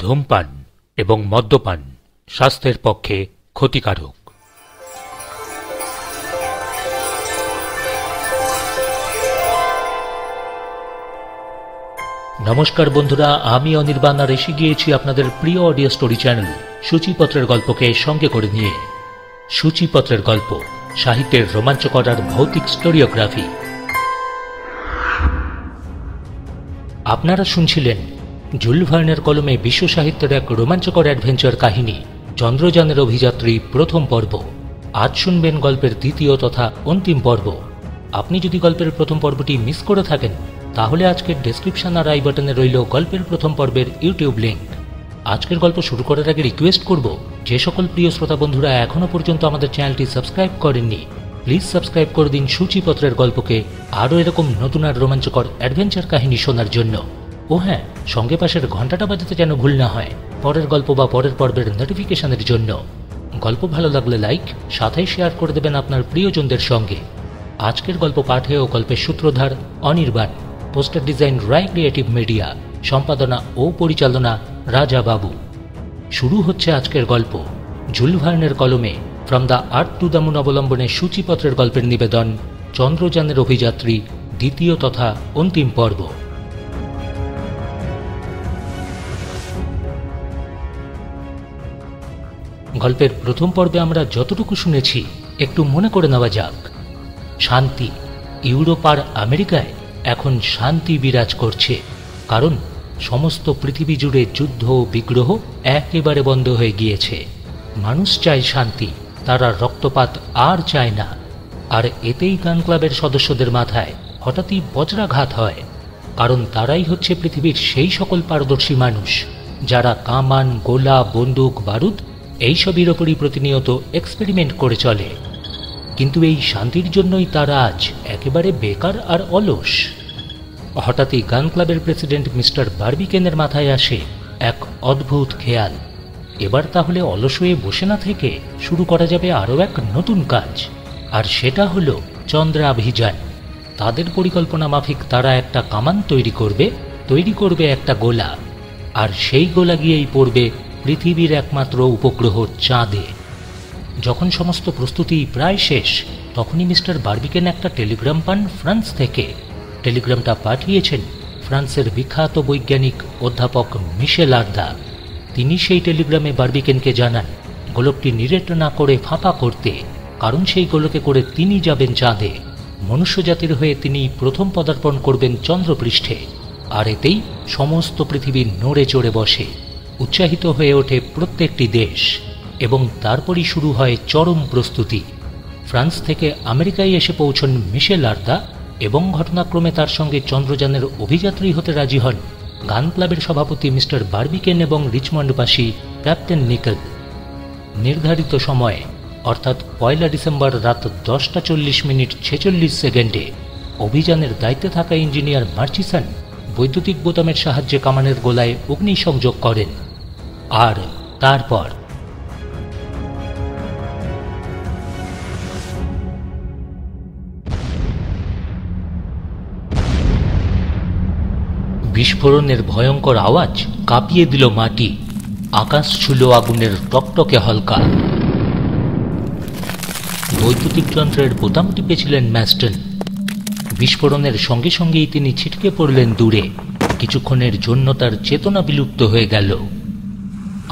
ধূমপান এবং মদ্যপান স্বাস্থ্যের পক্ষে ক্ষতিকারক। নমস্কার বন্ধুরা, আমি অনির্বাণ আর এসে গিয়েছি আপনাদের প্রিয় অডিও স্টোরি চ্যানেল সূচিপত্রের গল্পকে সঙ্গে করে নিয়ে। সূচিপত্রের গল্প, সাহিত্যের রোমাঞ্চকর আর ভৌতিক স্টোরিওগ্রাফি। আপনারা শুনছিলেন জুল ভার্নের কলমে বিশ্ব সাহিত্যের এক রোমাঞ্চকর অ্যাডভেঞ্চার কাহিনী চন্দ্রযানের অভিযাত্রী প্রথম পর্ব। আজ শুনবেন গল্পের দ্বিতীয় তথা অন্তিম পর্ব। আপনি যদি গল্পের প্রথম পর্বটি মিস করে থাকেন তাহলে আজকের ডেসক্রিপশন আর আই বাটনে রইল গল্পের প্রথম পর্বের ইউটিউব লিঙ্ক। আজকের গল্প শুরু করার আগে রিকোয়েস্ট করব, যে সকল প্রিয় শ্রোতা বন্ধুরা এখনো পর্যন্ত আমাদের চ্যানেলটি সাবস্ক্রাইব করেননি, প্লিজ সাবস্ক্রাইব করে দিন সূচিপত্রের গল্পকে আরও এরকম নতুন আর রোমাঞ্চকর অ্যাডভেঞ্চার কাহিনী শোনার জন্য। ও হ্যাঁ, সঙ্গে পাশের ঘন্টাটা বাজাতে যেন ভুল না হয় পরের গল্প বা পরের পর্বের নোটিফিকেশনের জন্য। গল্প ভালো লাগলে লাইক, সাথে শেয়ার করে দেবেন আপনার প্রিয়জনদের সঙ্গে। আজকের গল্প পাঠে ও গল্পের সূত্রধার অনির্বাণ, পোস্টার ডিজাইন রায় ক্রিয়েটিভ মিডিয়া, সম্পাদনা ও পরিচালনা রাজা বাবু। শুরু হচ্ছে আজকের গল্প জুল ভার্নের কলমে from the earth to the moon অবলম্বনে সূচিপত্রের গল্পের নিবেদন চন্দ্রযানের অভিযাত্রী দ্বিতীয় তথা অন্তিম পর্ব। গল্পের প্রথম পর্বে আমরা যতটুকু শুনেছি একটু মনে করে নেওয়া যাক। শান্তি। ইউরোপ আর আমেরিকায় এখন শান্তি বিরাজ করছে, কারণ সমস্ত পৃথিবী জুড়ে যুদ্ধ ও বিগ্রহ একেবারে বন্ধ হয়ে গিয়েছে। মানুষ চায় শান্তি, তারা রক্তপাত আর চায় না। আর এতেই গান ক্লাবের সদস্যদের মাথায় হঠাৎই বজ্রাঘাত হয়, কারণ তারাই হচ্ছে পৃথিবীর সেই সকল পারদর্শী মানুষ যারা কামান, গোলা, বন্দুক, বারুদ এইসবের ওপরই প্রতিনিয়ত এক্সপেরিমেন্ট করে চলে। কিন্তু এই শান্তির জন্যই তারা আজ একেবারে বেকার আর অলস। হঠাৎই গান ক্লাবের প্রেসিডেন্ট মিস্টার বারবিকেনের মাথায় আসে এক অদ্ভুত খেয়াল। এবার তাহলে অলস হয়ে বসে না থেকে শুরু করা যাবে আরও এক নতুন কাজ, আর সেটা হলো চন্দ্রাভিযান। তাদের পরিকল্পনা মাফিক তারা একটা কামান তৈরি করবে একটা গোলা, আর সেই গোলা গিয়েই পড়বে পৃথিবীর একমাত্র উপগ্রহ চাঁদে। যখন সমস্ত প্রস্তুতি প্রায় শেষ তখনই মিস্টার বারবিকেন একটা টেলিগ্রাম পান ফ্রান্স থেকে। টেলিগ্রামটা পাঠিয়েছেন ফ্রান্সের বিখ্যাত বৈজ্ঞানিক অধ্যাপক মিশেল আর্দা। তিনি সেই টেলিগ্রামে বারবিকেনকে জানান গোলকটি নিরেট না করে ফাঁপা করতে, কারণ সেই গোলকে করে তিনি যাবেন চাঁদে। মনুষ্যজাতির হয়ে তিনি প্রথম পদার্পণ করবেন চন্দ্রপৃষ্ঠে। আর এতেই সমস্ত পৃথিবী নড়ে চড়ে বসে, উৎসাহিত হয়ে ওঠে প্রত্যেকটি দেশ, এবং তারপরই শুরু হয় চরম প্রস্তুতি। ফ্রান্স থেকে আমেরিকায় এসে পৌঁছন মিশেল আর্দা, এবং ঘটনাক্রমে তার সঙ্গে চন্দ্রযানের অভিযাত্রী হতে রাজি হন গান ক্লাবের সভাপতি মিস্টার বারবিকেন এবং রিচমন্ডবাসী ক্যাপ্টেন নিকেল। নির্ধারিত সময়ে অর্থাৎ 1 ডিসেম্বর রাত 10:40:46 অভিযানের দায়িত্বে থাকা ইঞ্জিনিয়ার মার্চিসন বৈদ্যুতিক বোতামের সাহায্যে কামানের গোলায় অগ্নিসংযোগ করেন। আর তারপর বিস্ফোরণের ভয়ঙ্কর আওয়াজ কাঁপিয়ে দিল মাটি। আকাশ ছুল আগুনের টকটকে হলকা। বৈদ্যুতিক যন্ত্রের বোতাম টিপেছিলেন ম্যাস্টন। বিস্ফোরণের সঙ্গে সঙ্গেই তিনি ছিটকে পড়লেন দূরে। কিছুক্ষণের জন্য তার চেতনা বিলুপ্ত হয়ে গেল।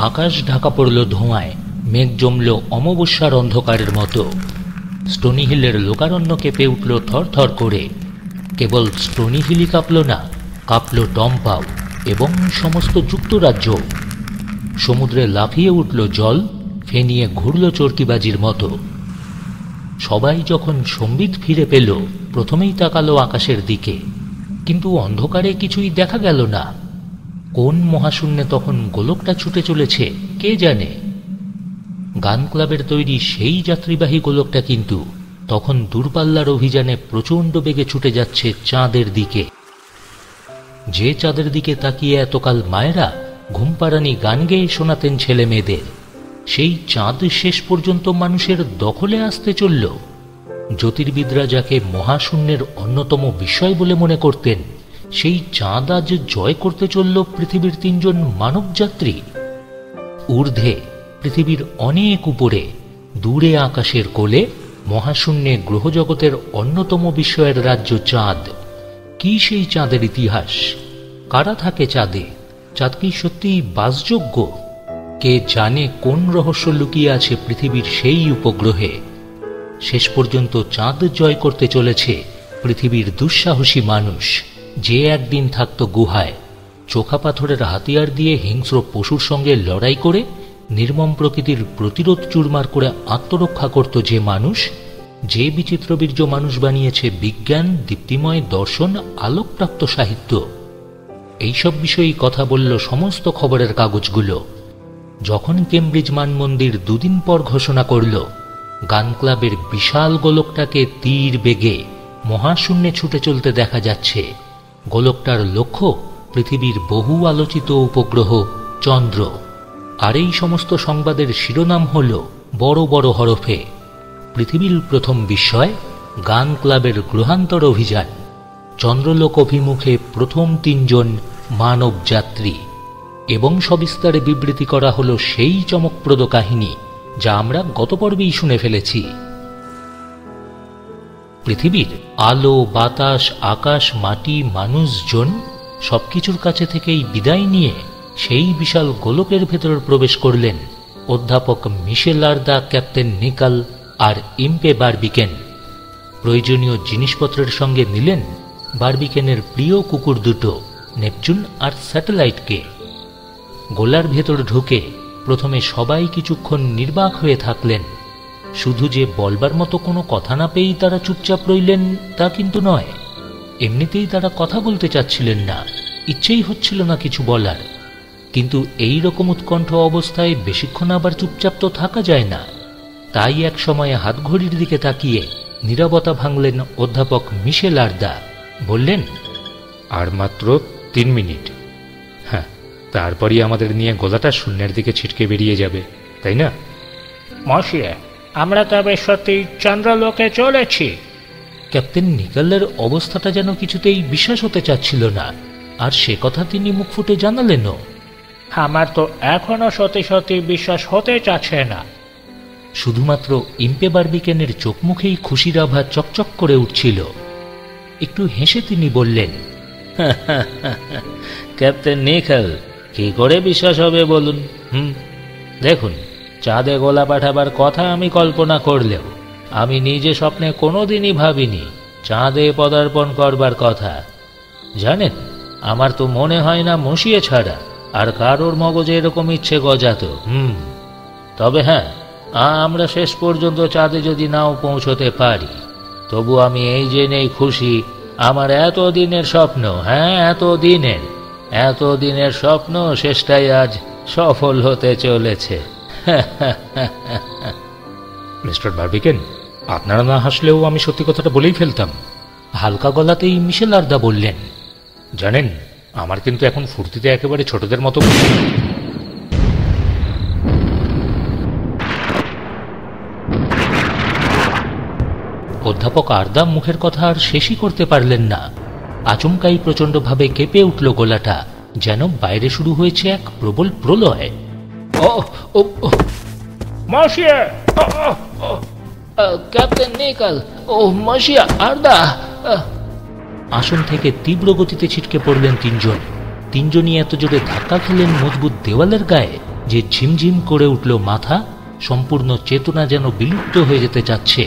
আকাশ ঢাকা পড়ল ধোঁয়ায়, মেঘ জমল অমাবস্যার অন্ধকারের মতো। স্টোনি হিলের লোকারণ্য কেঁপে উঠল থরথর করে। কেবল স্টোনি হিলই কাঁপল না, কাঁপল টম্পাও এবং সমস্ত যুক্তরাজ্য। সমুদ্রে লাফিয়ে উঠল জল, ফেনিয়ে ঘুরল চরকিবাজির মতো। সবাই যখন সম্বিত ফিরে পেল প্রথমেই তাকালো আকাশের দিকে, কিন্তু অন্ধকারে কিছুই দেখা গেল না। কোন মহাশূন্যে তখন গোলকটা ছুটে চলেছে কে জানে। গান ক্লাবের তৈরি সেই যাত্রীবাহী গোলকটা কিন্তু তখন দূরপাল্লার অভিযানে প্রচণ্ড বেগে ছুটে যাচ্ছে চাঁদের দিকে। যে চাঁদের দিকে তাকিয়ে এতকাল মায়েরা ঘুমপাড়ানি গান গেয়ে শোনাতেন ছেলে মেয়েদের, সেই চাঁদ শেষ পর্যন্ত মানুষের দখলে আসতে চলল। জ্যোতির্বিদরা যাকে মহাশূন্যের অন্যতম বিষয় বলে মনে করতেন, সেই চাঁদ আজ জয় করতে চলল পৃথিবীর 3 জন মানবযাত্রী। ঊর্ধ্বে পৃথিবীর অনেক উপরে, দূরে আকাশের কোলে, মহাশূন্যে গ্রহজগতের অন্যতম বিস্ময়ের রাজ্য চাঁদ। কি সেই চাঁদের ইতিহাস? কারা থাকে চাঁদে? চাঁদ কি সত্যিই বাসযোগ্য? কে জানে কোন রহস্য লুকিয়ে আছে পৃথিবীর সেই উপগ্রহে? শেষ পর্যন্ত চাঁদ জয় করতে চলেছে পৃথিবীর দুঃসাহসী মানুষ, যে একদিন থাকত গুহায়, চোখা পাথরের হাতিয়ার দিয়ে হিংস্র পশুর সঙ্গে লড়াই করে নির্মম প্রকৃতির প্রতিরোধ চুরমার করে আত্মরক্ষা করত যে মানুষ, যে বিচিত্রবীর্য মানুষ বানিয়েছে বিজ্ঞান, দীপ্তিময় দর্শন, আলোকপ্রাপ্ত সাহিত্য। এইসব বিষয়েই কথা বলল সমস্ত খবরের কাগজগুলো। যখন কেমব্রিজ মানমন্দির 2 দিন পর ঘোষণা করল গান ক্লাবের বিশাল গোলকটাকে তীর বেগে মহাশূন্যে ছুটে চলতে দেখা যাচ্ছে, গোলকটার লক্ষ্য পৃথিবীর বহু আলোচিত উপগ্রহ চন্দ্র। আর এই সমস্ত সংবাদের শিরোনাম হল বড় বড় হরফে, পৃথিবীর প্রথম বিস্ময়, গান ক্লাবের গ্রহান্তর অভিযান, চন্দ্রলোক অভিমুখে প্রথম 3 জন মানব যাত্রী। এবং সবিস্তারে বিবৃতি করা হলো সেই চমকপ্রদ কাহিনী যা আমরা গত পর্বেই শুনে ফেলেছি। পৃথিবীর আলো, বাতাস, আকাশ, মাটি, মানুষজন সবকিছুর কাছে থেকেই বিদায় নিয়ে সেই বিশাল গোলকের ভেতর প্রবেশ করলেন অধ্যাপক মিশেল লারদা, ক্যাপ্টেন নিকাল আর ইম্পে বারবিকেন। প্রয়োজনীয় জিনিসপত্রের সঙ্গে নিলেন বারবিকেনের প্রিয় কুকুর দুটো, নেপচুন আর স্যাটেলাইটকে। গোলার ভেতর ঢুকে প্রথমে সবাই কিছুক্ষণ নির্বাক হয়ে থাকলেন। শুধু যে বলবার মতো কোনো কথা না পেয়েই তারা চুপচাপ রইলেন তা কিন্তু নয়, এমনিতেই তারা কথা বলতে চাচ্ছিলেন না, ইচ্ছেই হচ্ছিল না কিছু বলার। কিন্তু এই রকম উৎকণ্ঠ অবস্থায় বেশিক্ষণ আবার চুপচাপ তো থাকা যায় না। তাই এক সময়ে হাতঘড়ির দিকে তাকিয়ে নীরবতা ভাঙলেন অধ্যাপক মিশেল লারদা। বললেন, আর মাত্র 3 মিনিট। হ্যাঁ, তারপরই আমাদের নিয়ে গোলাটা শূন্যের দিকে ছিটকে বেরিয়ে যাবে, তাই না? মশিয়ে, আমরা তবে সত্যি চন্দ্রলোকে চলেছি। ক্যাপ্টেন নিকালের অবস্থাটা যেন কিছুতেই বিশ্বাস হতে চাচ্ছিল না, আর সে কথা তিনি মুখ ফুটে জানালেনও। আমার তো এখনো সত্যি সত্যি বিশ্বাস হতে চাচ্ছে না। শুধুমাত্র ইম্পে বারবিকেনের চোখ মুখেই খুশির আভা চকচক করে উঠছিল। একটু হেসে তিনি বললেন, ক্যাপ্টেন নিকাল, কি করে বিশ্বাস হবে বলুন? দেখুন, চাঁদে গোলা পাঠাবার কথা আমি কল্পনা করলেও আমি নিজে স্বপ্নে কোনোদিনই ভাবিনি চাঁদে পদার্পণ করবার কথা। জানেন, আমার তো মনে হয় না মশিয়ে ছাড়া আর কারোর মগজে এরকম ইচ্ছে গজাত। তবে হ্যাঁ, আমরা শেষ পর্যন্ত চাঁদে যদি নাও পৌঁছতে পারি, তবু আমি এই জেনেই খুশি আমার এতদিনের স্বপ্ন, এতদিনের স্বপ্ন শেষটাই আজ সফল হতে চলেছে। মিস্টার বারবিকেন, আপনারা না হাসলেও আমি সত্যি কথাটা বলেই ফেলতাম। হালকা গলাতেই মিশেল লারদা বললেন, জানেন, আমার কিন্তু এখন ফুর্তিতে একেবারে ছোটদের মতো। অধ্যাপক আরদা মুখের কথা আর শেষই করতে পারলেন না। আচমকাই প্রচণ্ডভাবে কেঁপে উঠল গোলাটা, যেন বাইরে শুরু হয়েছে এক প্রবল প্রলয়। ক্যাপ্টেন নিকাল, মশিয়া, আরদা। আসন থেকে তীব্র গতিতে ছিটকে পড়লেন 3 জন। 3 জনই এত জোরে ধাক্কা খেলেন মজবুত দেওয়ালের গায়ে যে ঝিমঝিম করে উঠল মাথা, সম্পূর্ণ চেতনা যেন বিলুপ্ত হয়ে যেতে চাচ্ছে।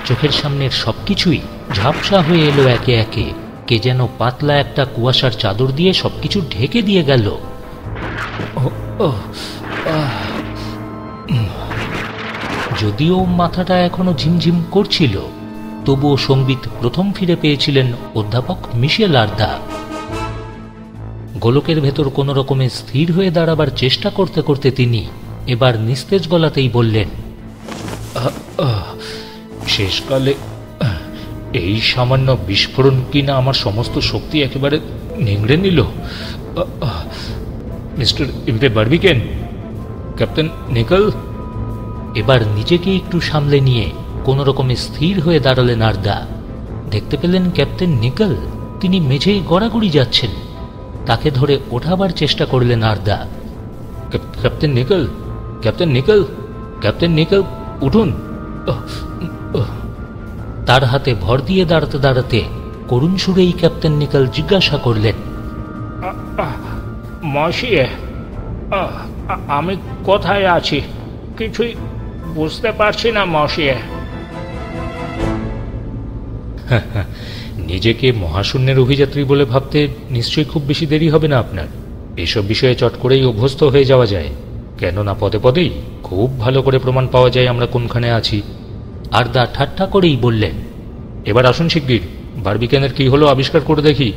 চোখের সামনের সবকিছুই ঝাপসা হয়ে এলো একে একে, কে যেন পাতলা একটা কুয়াশার চাদর দিয়ে সবকিছু ঢেকে দিয়ে গেল। যদিও মাথাটা এখনো ঝিমঝিম করছিল, তবুও সংবিত প্রথম ফিরে পেয়েছিলেন অধ্যাপক মিশেল লারদা। গোলকের ভেতর কোনো রকমে স্থির হয়ে দাঁড়াবার চেষ্টা করতে করতে তিনি এবার নিস্তেজ গলাতেই বললেন, শেষকালে এই সামান্য বিস্ফোরণ কিনা আমার সমস্ত শক্তি একেবারে নিংড়ে নিল। Mister Impey Barbicane, captain Nicholl. এবার নিজেকে একটু সামলে নিয়ে কোনো রকমে স্থির হয়ে দাঁড়ালেন আরদা। দেখতে পেলেন ক্যাপ্টেন নিকাল তিনি মেঝেই গড়াগড়ি যাচ্ছেন। তাকে ধরে ওঠাবার চেষ্টা করলেন Ardan. Captain Nicholl, captain Nicholl, captain Nicholl, উঠুন। তার হাতে ভর দিয়ে দাঁড়াতে দাঁড়াতে করুণ সুরেই ক্যাপ্টেন নিকেল জিজ্ঞাসা করলেন, মশিয়ে, আমি কোথায় আছি কিছুই বুঝতে পারছি না মশিয়ে। নিজেকে মহাশূন্যের অভিযাত্রী বলে ভাবতে নিশ্চয়ই খুব বেশি দেরি হবে না আপনার। এসব বিষয়ে চট করেই অভ্যস্ত হয়ে যাওয়া যায়, কেননা পদে পদেই খুব ভালো করে প্রমাণ পাওয়া যায় আমরা কোনখানে আছি। আরদা ঠাট্টা করেই বললেন, এবার আসুন শিগগির, বারবিকেনের কি হলো আবিষ্কার করে দেখি।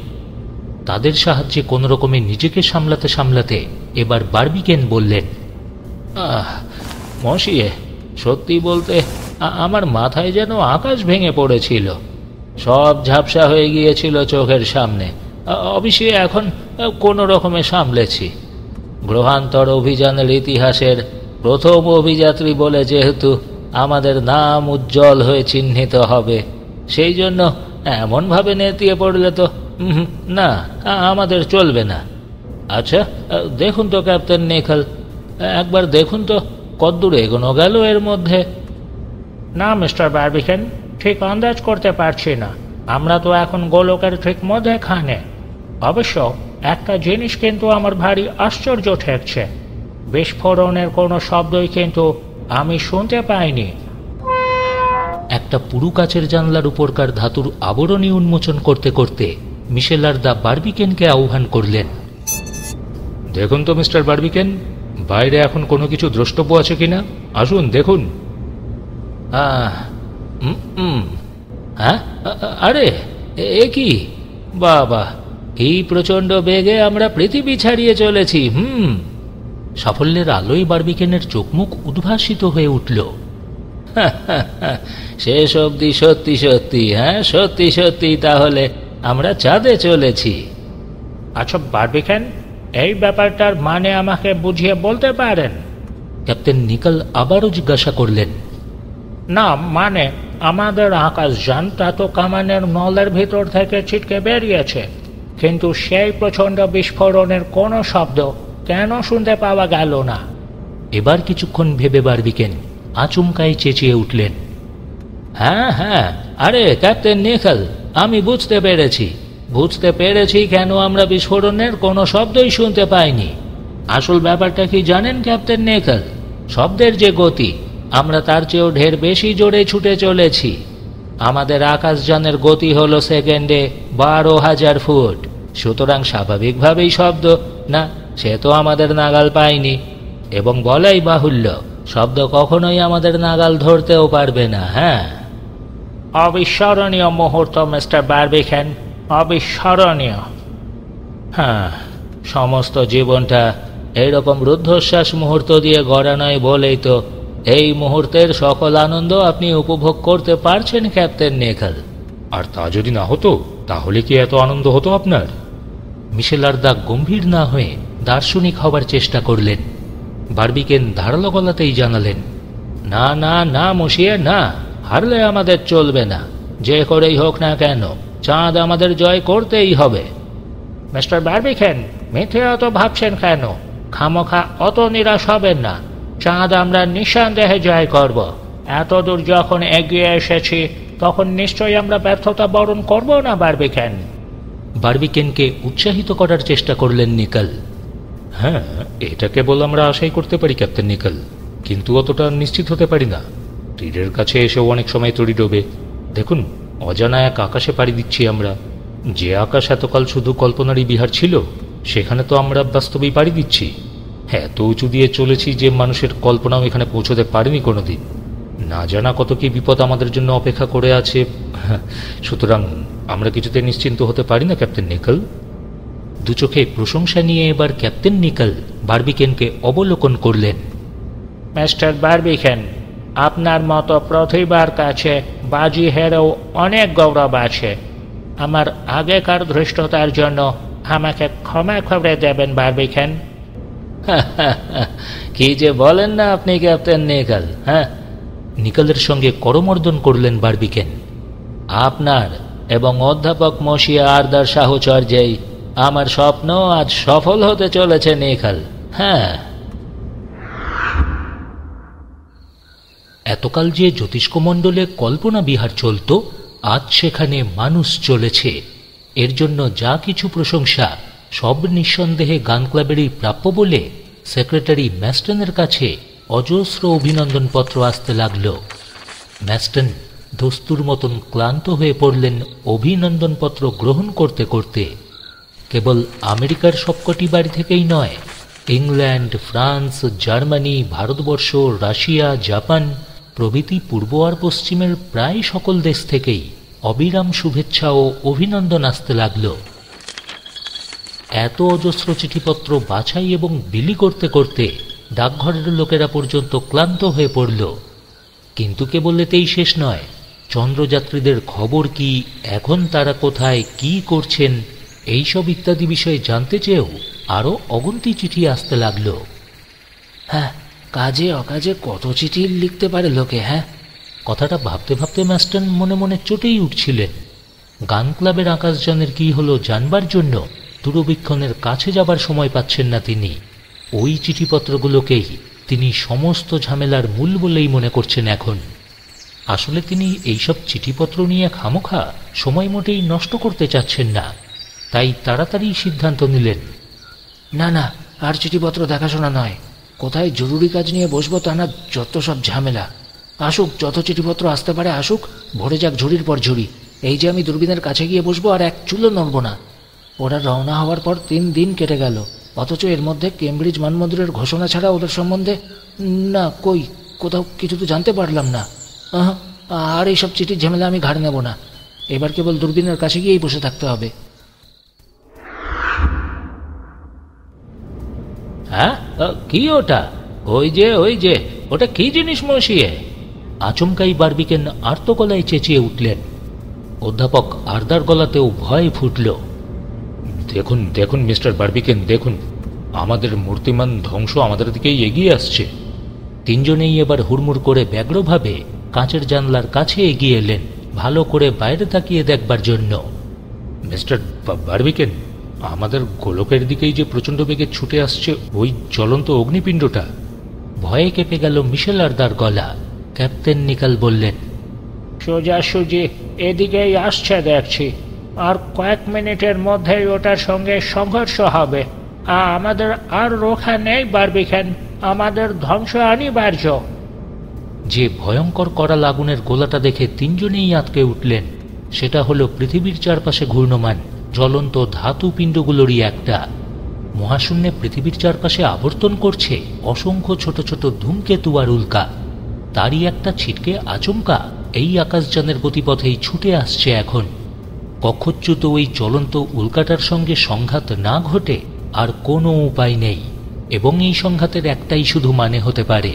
তাদের সাহায্যে কোন রকমে নিজেকে সামলাতে সামলাতে এবার বারবিকেন বললেন, মশিয়ে, সত্যি বলতে আমার মাথায় যেন আকাশ ভেঙে পড়েছিল, সব ঝাপসা হয়ে গিয়েছিল চোখের সামনে। অবশ্যই এখন কোনো রকমে সামলেছি। গ্রহান্তর অভিযানের ইতিহাসের প্রথম অভিযাত্রী বলে যেহেতু আমাদের নাম উজ্জ্বল হয়ে চিহ্নিত হবে, সেই জন্য এমনভাবে নেতিয়ে পড়লে তো না, আমাদের চলবে না। আচ্ছা দেখুন তো ক্যাপ্টেন নিকেল, একবার দেখুন তো কতদূর এগোনো গেল এর মধ্যে। না মিস্টার বারবিকেন, ঠিক আন্দাজ করতে পারছি না। আমরা তো এখন গোলকের ঠিক মধ্যেখানে। অবশ্য একটা জিনিস কিন্তু আমার ভারী আশ্চর্য ঠেকছে, বিস্ফোরণের কোনো শব্দই কিন্তু আমি শুনতে পাইনি। একটা পুরু কাচের জানলার উপরকার ধাতুর আবরণী উন্মোচন করতে করতে মিশেল আরদা বারবিকেনকে আহ্বান করলেন, দেখুন তো মিস্টার বারবিকেন, বাইরে এখন কোনো কিছু দ্রষ্টব্য আছে কিনা, আসুন দেখুন। হ্যাঁ, আরে এ কি বাবা, এই প্রচণ্ড বেগে আমরা পৃথিবী ছাড়িয়ে চলেছি। সাফল্যের আলোয় বারবিকেনের চোখমুখ উদ্ভাসিত হয়ে উঠল। শেষ অবধি সত্যি সত্যি, হ্যাঁ সত্যি সত্যি তাহলে আমরা চাঁদে চলেছি। আচ্ছা বারবিকেন, এই ব্যাপারটার মানে আমাকে বুঝিয়ে বলতে পারেন? ক্যাপ্টেন নিকেল আবারও জিজ্ঞাসা করলেন। না মানে আমাদের আকাশযানটা তো কামানের নলের ভিতর থেকে ছিটকে বেরিয়েছে, কিন্তু সেই প্রচণ্ড বিস্ফোরণের কোনো শব্দ কেন শুনতে পাওয়া গেল না? এবার কিছুক্ষণ ভেবে বারবিকেন আচমকাই চেঁচিয়ে উঠলেন, হ্যাঁ হ্যাঁ, আরে ক্যাপ্টেন নিকেল, আমি বুঝতে পেরেছি কেন আমরা বিস্ফোরণের কোনো শব্দই শুনতে পাইনি। আসল ব্যাপারটা কি জানেন ক্যাপ্টেন নিকেল? শব্দের যে গতি, আমরা তার চেয়েও ঢের বেশি জোরে ছুটে চলেছি। আমাদের আকাশযানের গতি হলো সেকেন্ডে 12,000 ফুট। সুতরাং স্বাভাবিকভাবেই শব্দ না, সে তো আমাদের নাগাল পায়নি, এবং বলাই বাহুল্য শব্দ কখনোই আমাদের নাগাল ধরতেও পারবে না। হ্যাঁ, অবিস্মরণীয় মুহূর্ত মিস্টার বারবিকেন, অবিস্মরণীয়। হ্যাঁ, সমস্ত জীবনটা এইরকম রুদ্ধশ্বাস মুহূর্ত দিয়ে গড়া নয় বলেই তো এই মুহূর্তের সকল আনন্দ আপনি উপভোগ করতে পারছেন ক্যাপ্টেন নিকেল। আর তা যদি না হতো তাহলে কি এত আনন্দ হতো আপনার? মিশেল আরদা গম্ভীর না হয়ে দার্শনিক হবার চেষ্টা করলেন। বারবিকেন ধারালো গলাতেই জানালেন, না না না মশিয়ে, না, হারলে আমাদের চলবে না। যে করেই হোক না কেন চাঁদ আমাদের জয় করতেই হবে। মিস্টার বারবিকেন, মিথ্যে অত ভাবছেন কেন? খামোখা অত নিরাশ হবেন না। চাঁদ আমরা নিঃসন্দেহে জয় করব। এত দূর যখন এগিয়ে এসেছি তখন নিশ্চয়ই আমরা ব্যর্থতা বরণ করব না বারবিকেন। বারবিকেনকে উৎসাহিত করার চেষ্টা করলেন নিকেল। হ্যাঁ, এটা কেবল আমরা আশাই করতে পারি ক্যাপ্টেন নিকেল, কিন্তু অতটা নিশ্চিত হতে পারি না। তীরের কাছে এসেও অনেক সময় তড়ি ডোবে। দেখুন, অজানা এক আকাশে পাড়ি দিচ্ছি আমরা। যে আকাশ এতকাল শুধু কল্পনারই বিহার ছিল, সেখানে তো আমরা বাস্তবেই পাড়ি দিচ্ছি। এত উঁচু দিয়ে চলেছি যে মানুষের কল্পনাও এখানে পৌঁছতে পারেনি কোনোদিন। না জানা কত কি বিপদ আমাদের জন্য অপেক্ষা করে আছে। সুতরাং আমরা কিছুতে নিশ্চিন্ত হতে পারি না ক্যাপ্টেন নিকেল। দু চোখে প্রশংসা নিয়ে এবার ক্যাপ্টেন নিকেল বারবিকেনকে অবলোকন করলেন। মিস্টার বারবিকেন, আপনার মতো প্রতিবার কাছে বাজি হেরেও অনেক গৌরব আছে। আমার আগেকার ধৃষ্টতার জন্য আমাকে ক্ষমা করে দেবেন বারবিকেন। কি যে বলেন না আপনি ক্যাপ্টেন নিকেল। হ্যাঁ, নিকেলের সঙ্গে করমর্দন করলেন বারবিকেন। আপনার এবং অধ্যাপক মশিয়া আরদার সাহচর্যেই আমার স্বপ্ন আজ সফল হতে চলেছে নিখাল। হ্যাঁ, এতকাল যে জ্যোতিষ্কমণ্ডলে কল্পনা বিহার চলত, আজ সেখানে মানুষ চলেছে। এর জন্য যা কিছু প্রশংসা সব নিঃসন্দেহে গান ক্লাবেরই প্রাপ্য বলে সেক্রেটারি ম্যাস্টনের কাছে অজস্র অভিনন্দনপত্র আসতে লাগল। ম্যাস্টন দস্তুর মতন ক্লান্ত হয়ে পড়লেন অভিনন্দনপত্র গ্রহণ করতে করতে। কেবল আমেরিকার সবকটি বাড়ি থেকেই নয়, England, France, Germany, Bharatvarsha, Russia, Japan প্রভৃতি পূর্ব আর পশ্চিমের প্রায় সকল দেশ থেকেই অবিরাম শুভেচ্ছা ও অভিনন্দন আসতে লাগল। এত অজস্র চিঠিপত্র বাছাই এবং বিলি করতে করতে ডাকঘরের লোকেরা পর্যন্ত ক্লান্ত হয়ে পড়ল। কিন্তু কেবল এতেই শেষ নয়, চন্দ্রযাত্রীদের খবর কি, এখন তারা কোথায়, কি করছেন, এইসব ইত্যাদি বিষয়ে জানতে চেয়েও আরও অগন্তি চিঠি আসতে লাগল। হ্যাঁ, কাজে অকাজে কত চিঠি লিখতে পারে লোকে। হ্যাঁ, কথাটা ভাবতে ভাবতে ম্যাস্টন মনে মনে চটেই উঠছিলেন। গান ক্লাবের আকাশযানের কি হলো জানবার জন্য দূরবীক্ষণের কাছে যাবার সময় পাচ্ছেন না তিনি। ওই চিঠিপত্রগুলোকেই তিনি সমস্ত ঝামেলার মূল বলেই মনে করছেন এখন। আসলে তিনি এইসব চিঠিপত্র নিয়ে খামোখা সময় মোটেই নষ্ট করতে চাচ্ছেন না। তাই তাড়াতাড়ি সিদ্ধান্ত নিলেন, না না, আর চিঠিপত্র দেখাশোনা নয়। কোথায় জরুরি কাজ নিয়ে বসবো তা না, যত সব ঝামেলা। আসুক, যত চিঠিপত্র আসতে পারে আসুক, ভরে যাক ঝুড়ির পর ঝুড়ি। এই যে আমি দূরবীনের কাছে গিয়ে বসবো আর এক চুলো নড়ব না। ওরা রওনা হওয়ার পর 3 দিন কেটে গেল, অথচ এর মধ্যে কেমব্রিজ মানমন্দিরের ঘোষণা ছাড়া ওদের সম্বন্ধে না কোথাও কিছু তো জানতে পারলাম না। আর এইসব চিঠির ঝামেলা আমি ঘাড় নেব না। এবার কেবল দূরবীনের কাছে গিয়েই বসে থাকতে হবে। হ্যাঁ, কি ওটা? ওই যে ওটা কি জিনিস মশিয়ে? আচমকাই বারবিকেন আর্তগলায় চেঁচিয়ে উঠলেন। অধ্যাপক আরদার গলাতেও ভয় ফুটল। দেখুন দেখুন মিস্টার বারবিকেন, দেখুন, আমাদের মূর্তিমান ধ্বংস আমাদের দিকেই এগিয়ে আসছে। তিনজনেই এবার হুড়মুড় করে ব্যগ্রভাবে কাঁচের জানলার কাছে এগিয়ে এলেন, ভালো করে বাইরে তাকিয়ে দেখবার জন্য। মিস্টার বারবিকেন, আমাদের গোলকের দিকেই যে প্রচণ্ড বেগে ছুটে আসছে ওই জ্বলন্ত অগ্নিপিণ্ডটা। ভয়ে কেঁপে গেল মিশেল আরদার গলা। ক্যাপ্টেন নিকাল বললেন, সোজাসুজি এদিকেই আসছে দেখছি। আর কয়েক মিনিটের মধ্যেই ওটার সঙ্গে সংঘর্ষ হবে। আমাদের আর রক্ষা নেই বারবিকেন, আমাদের ধ্বংস অনিবার্য। যে ভয়ঙ্কর কড়া আগুনের গোলাটা দেখে তিনজনেই আঁতকে উঠলেন। সেটা হলো পৃথিবীর চারপাশে ঘূর্ণমান জ্বলন্ত ধাতু পিণ্ডগুলোরই একটা। মহাশূন্যে পৃথিবীর চারপাশে আবর্তন করছে অসংখ্য ছোট ছোট ধূমকেতু আর উল্কা। তারই একটা ছিটকে আচমকা এই আকাশযানের গতিপথেই ছুটে আসছে এখন। কক্ষচ্যুত ওই জ্বলন্ত উল্কাটার সঙ্গে সংঘাত না ঘটে আর কোনো উপায় নেই, এবং এই সংঘাতের একটাই শুধু মানে হতে পারে,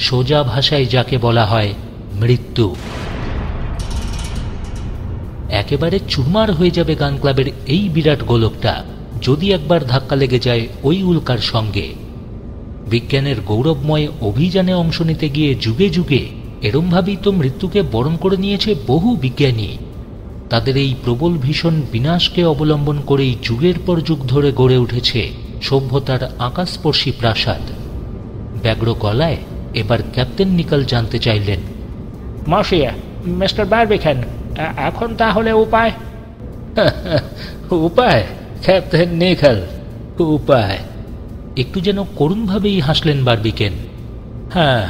সোজা ভাষায় যাকে বলা হয় মৃত্যু। একেবারে চুরমার হয়ে যাবে গান ক্লাবের এই বিরাট গোলকটা যদি একবার ধাক্কা লেগে যায় ওই উল্কার সঙ্গে। বিজ্ঞানের গৌরবময় অভিযানে অংশ নিতে গিয়ে যুগে যুগে এরমভাবেই তো মৃত্যুকে বরণ করে নিয়েছে বহু বিজ্ঞানী। তাদের এই প্রবল ভীষণ বিনাশকে অবলম্বন করেই যুগের পর যুগ ধরে গড়ে উঠেছে সভ্যতার আকাশস্পর্শী প্রাসাদ। ব্যগ্র গলায় এবার ক্যাপ্টেন নিকাল জানতে চাইলেন, মশিয়া, মিস্টার বারবিকেন, এখন তাহলে উপায়? উপায়? ক্যাপ্টেন নিকাল, উপায়? একটু যেন করুণভাবেই হাসলেন বারবিকেন। হ্যাঁ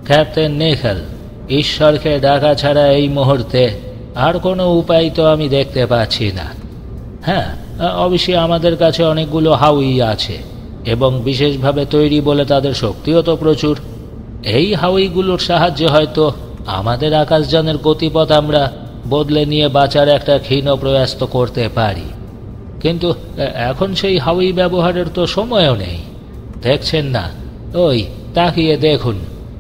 ক্যাপ্টেন নিকাল, ঈশ্বরকে ডাকা ছাড়া এই মুহূর্তে আর কোনো উপায় তো আমি দেখতে পাচ্ছি না। হ্যাঁ, অবশ্যই আমাদের কাছে অনেকগুলো হাউই আছে এবং বিশেষভাবে তৈরি বলে তাদের শক্তিও তো প্রচুর। এই হাউইগুলোর সাহায্যে হয়তো আমাদের আকাশযানের গতিপথ আমরা বদলে নিয়ে বাঁচার একটা ক্ষীণ প্রয়াস তো করতে পারি। কিন্তু এখন সেই হাউই ব্যবহারের তো সময়ও নেই। দেখছেন না, ওই তাকিয়ে দেখুন,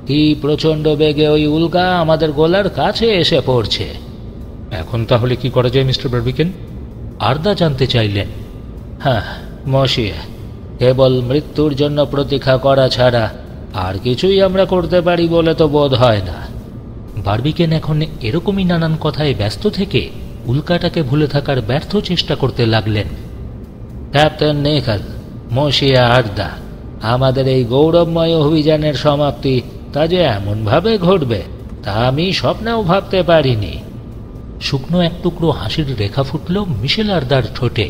কি প্রচণ্ড বেগে ওই উল্কা আমাদের গোলার কাছে এসে পড়ছে। এখন তাহলে কি করা যায় মিস্টার বারবিকেন? আরদা জানতে চাইলেন। হ্যাঁ মশিয়া, কেবল মৃত্যুর জন্য প্রতীক্ষা করা ছাড়া আর কিছুই আমরা করতে পারি বলে তো বোধ হয় না। বারবিকেন এখন এরকমই নানান কথায় ব্যস্ত থেকে উল্কাটাকে ভুলে থাকার ব্যর্থ চেষ্টা করতে লাগলেন। ক্যাপ্টেন নিকেল, মসিয়া আর্দা, আমাদের এই গৌরবময় অভিযানের সমাপ্তি তা যে এমনভাবে ঘটবে তা আমি স্বপ্নেও ভাবতে পারিনি। শুকনো এক টুকরো হাসির রেখা ফুটল মিশেল আর্দার ঠোঁটে।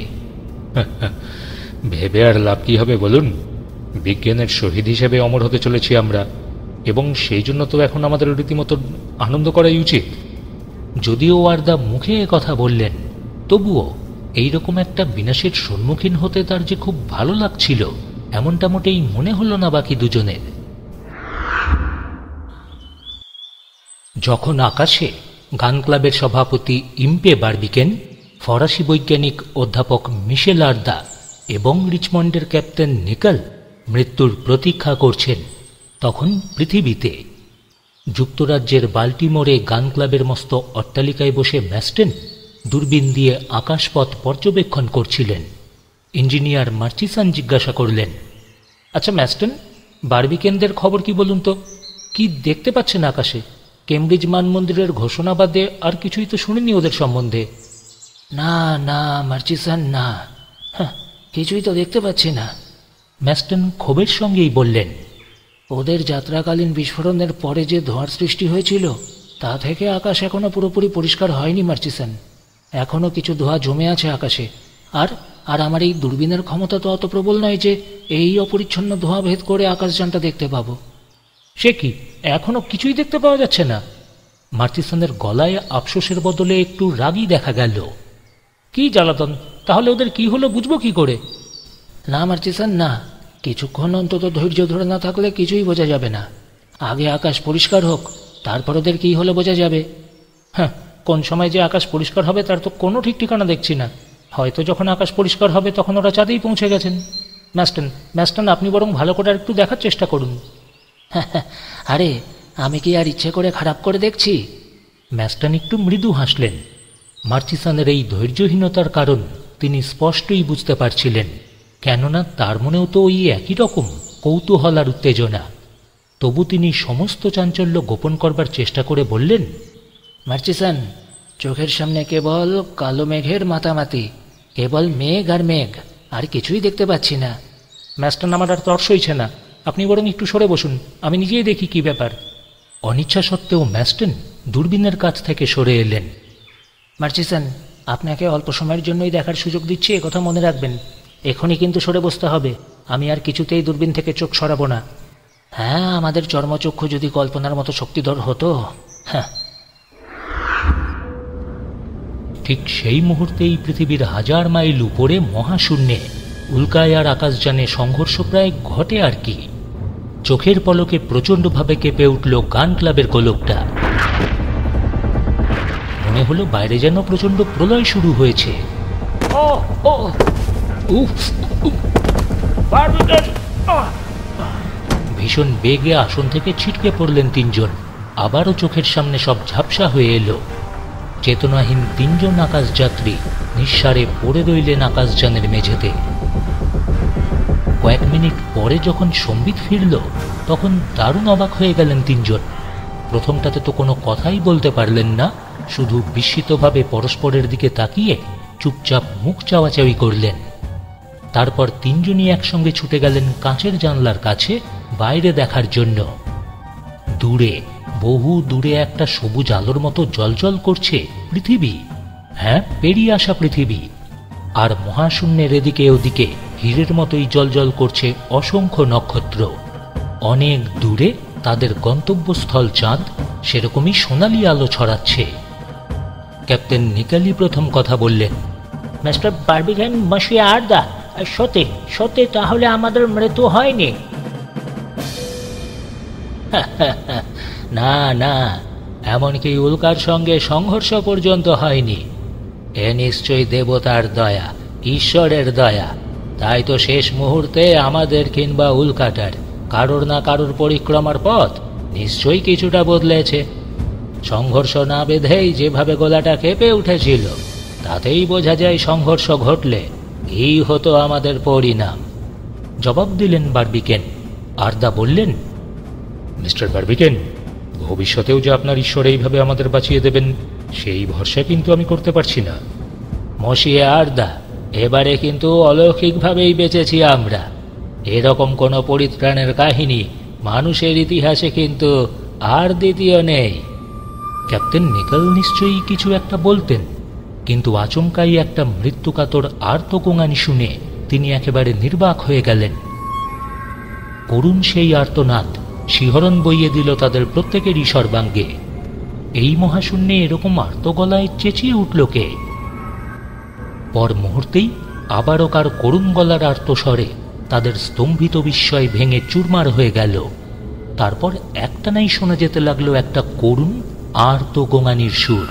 ভেবে আর লাভ কি হবে বলুন? বিজ্ঞানের শহীদ হিসেবে অমর হতে চলেছি আমরা, এবং সেই জন্য তো এখন আমাদের রীতিমতো আনন্দ করাই উচিত। যদিও আর্দা মুখে কথা বললেন, তবুও এইরকম একটা বিনাশের সম্মুখীন হতে তার যে খুব ভালো লাগছিল এমনটা মোটেই মনে হলো না বাকি দুজনের। যখন আকাশে গান ক্লাবের সভাপতি ইম্পে বারবিকেন, ফরাসি বৈজ্ঞানিক অধ্যাপক মিশেল আর্দা এবং রিচমন্ডের ক্যাপ্টেন নিকেল মৃত্যুর প্রতীক্ষা করছেন, তখন পৃথিবীতে যুক্তরাজ্যের বাল্টিমোরে গান ক্লাবের মস্ত অট্টালিকায় বসে ম্যাস্টেন দূরবীন দিয়ে আকাশপথ পর্যবেক্ষণ করছিলেন। ইঞ্জিনিয়ার মার্চিসন জিজ্ঞাসা করলেন, আচ্ছা ম্যাস্টেন, বারবিকেনদের খবর কি বলুন তো? কি দেখতে পাচ্ছেন আকাশে? কেমব্রিজ মানমন্দিরের ঘোষণা বাদে আর কিছুই তো শুনিনি ওদের সম্বন্ধে। না না মার্চিসন, না, কিছুই তো দেখতে পাচ্ছি না। ম্যাস্টেন ক্ষোভের সঙ্গেই বললেন, ওদের যাত্রাকালীন বিস্ফোরণের পরে যে ধোঁয়ার সৃষ্টি হয়েছিল তা থেকে আকাশ এখনো পুরোপুরি পরিষ্কার হয়নি মার্চিসন। এখনো কিছু ধোঁয়া জমে আছে আকাশে। আর আর আমার এই দূরবীনের ক্ষমতা তো অত প্রবল নয় যে এই অপরিচ্ছন্ন ধোঁয়া ভেদ করে আকাশযানটা দেখতে পাবো। সে কি, এখনো কিছুই দেখতে পাওয়া যাচ্ছে না? মার্চিসনের গলায় আফসোসের বদলে একটু রাগই দেখা গেল। কি জ্বালাতন! তাহলে ওদের কি হলো বুঝবো কি করে? না মার্চিসন, না, কিছুক্ষণ অন্তত ধৈর্য ধরে না থাকলে কিছুই বোঝা যাবে না। আগে আকাশ পরিষ্কার হোক, তারপর ওদের কি হলো বোঝা যাবে। হ্যাঁ, কোন সময় যে আকাশ পরিষ্কার হবে তার তো কোনো ঠিক ঠিকানা দেখছি না। হয়তো যখন আকাশ পরিষ্কার হবে তখন ওরা চাঁদেই পৌঁছে গেছেন। ম্যাস্টেন, আপনি বরং ভালো করে আর একটু দেখার চেষ্টা করুন। আরে, আমি কি আর ইচ্ছে করে খারাপ করে দেখছি? ম্যাস্টেন একটু মৃদু হাসলেন। মার্চিসনের এই ধৈর্যহীনতার কারণ তিনি স্পষ্টই বুঝতে পারছিলেন, কেননা তার মনেও তো ওই একই রকম কৌতূহল আর উত্তেজনা। তবু তিনি সমস্ত চাঞ্চল্য গোপন করবার চেষ্টা করে বললেন, মার্চিসন, চোখের সামনে কেবল কালো মেঘের মাতামাতি, কেবল মেঘ আর মেঘ, আর কিছুই দেখতে পাচ্ছি না। ম্যাস্টেন, আমার আর তর্স হইছে না, আপনি বরং একটু সরে বসুন, আমি নিজেই দেখি কি ব্যাপার। অনিচ্ছা সত্ত্বেও ম্যাস্টেন দূরবীনের কাছ থেকে সরে এলেন। মার্চিসন, আপনাকে অল্প সময়ের জন্যই দেখার সুযোগ দিচ্ছি, একথা মনে রাখবেন। এখনই কিন্তু সরে বসতে হবে, আমি আর কিছুতেই দূরবীন থেকে চোখ সরাবো না। হ্যাঁ, আমাদের চর্মচক্ষু যদি কল্পনার মতো শক্তিধর হতো। হ্যাঁ। ঠিক সেই মুহূর্তেই পৃথিবীর 1000 মাইল উপরে মহাশূন্যে উল্কায় আর আকাশযানে সংঘর্ষ প্রায় ঘটে আর কি। চোখের পলকে প্রচণ্ডভাবে কেঁপে উঠল গান ক্লাবের গোলকটা। মনে হলো বাইরে যেন প্রচণ্ড প্রলয় শুরু হয়েছে। ভীষণ বেগে আসন থেকে ছিটকে পড়লেন 3 জন। আবারও চোখের সামনে সব ঝাপসা হয়ে এলো। চেতনাহীন 3 জন আকাশযাত্রী নিঃসারে পড়ে রইলেন আকাশযানের মেঝেতে। কয়েক মিনিট পরে যখন সম্বিত ফিরল তখন দারুণ অবাক হয়ে গেলেন 3 জন। প্রথমটাতে তো কোনো কথাই বলতে পারলেন না, শুধু বিস্মিতভাবে পরস্পরের দিকে তাকিয়ে চুপচাপ মুখ চাওয়াচাওয়ি করলেন। তারপর 3 জনই একসঙ্গে ছুটে গেলেন কাঁচের জানলার কাছে বাইরে দেখার জন্য। দূরে, বহু দূরে একটা সবুজ আলোর মতো জ্বলজ্বল করছে পৃথিবী। হ্যাঁ, পেরিয়ে আসা পৃথিবী। আর মহাশূন্যের এদিকে ওদিকে হীরের মতোই জ্বলজ্বল করছে অসংখ্য নক্ষত্র। অনেক দূরে তাদের গন্তব্যস্থল চাঁদ সেরকমই সোনালি আলো ছড়াচ্ছে। ক্যাপ্টেন নিকেলি প্রথম কথা বললেন, মিস্টার বারবিকেন, মসিয়া আর্দা, সত্যি তাহলে আমাদের মৃত্যু হয়নি? না না, এমনকি উল্কার সঙ্গে সংঘর্ষ পর্যন্ত হয়নি। এ নিশ্চয়ই দেবতার দয়া, ঈশ্বরের দয়া। তাই তো শেষ মুহূর্তে আমাদের কিংবা উল্কাটার কারোর না কারোর পরিক্রমার পথ নিশ্চয়ই কিছুটা বদলেছে। সংঘর্ষ না বেঁধেই যেভাবে গোলাটা কেঁপে উঠেছিল তাতেই বোঝা যায় সংঘর্ষ ঘটলে কি হতো আমাদের পরিণাম। জবাব দিলেন বারবিকেন। আর্দা বললেন, মিস্টার বারবিকেন, ভবিষ্যতেও যে আপনার ঈশ্বর এইভাবে আমাদের বাঁচিয়ে দেবেন সেই ভরসা কিন্তু আমি করতে পারছি না। মশিয়ে আরদা, এবারে কিন্তু অলৌকিকভাবেই বেঁচেছি আমরা। এরকম কোনো পরিত্রাণের কাহিনী মানুষের ইতিহাসে কিন্তু আর দ্বিতীয় নেই। ক্যাপ্টেন নিকেল নিশ্চয়ই কিছু একটা বলতেন, কিন্তু আচমকাই একটা মৃত্যুকাতর আর্তগোঙানি শুনে তিনি একেবারে নির্বাক হয়ে গেলেন। করুণ সেই আর্তনাদ শিহরণ বইয়ে দিল তাদের প্রত্যেকেরই সর্বাঙ্গে। এই মহাশূন্যে এরকম আর্তগলায় চেঁচিয়ে উঠল কে? পর মুহূর্তেই আবারও কার করুণ গলার আর্তস্বরে তাদের স্তম্ভিত বিস্ময় ভেঙে চুরমার হয়ে গেল। তারপর একটানাই শোনা যেতে লাগলো একটা করুণ আর্তগোঙানির সুর।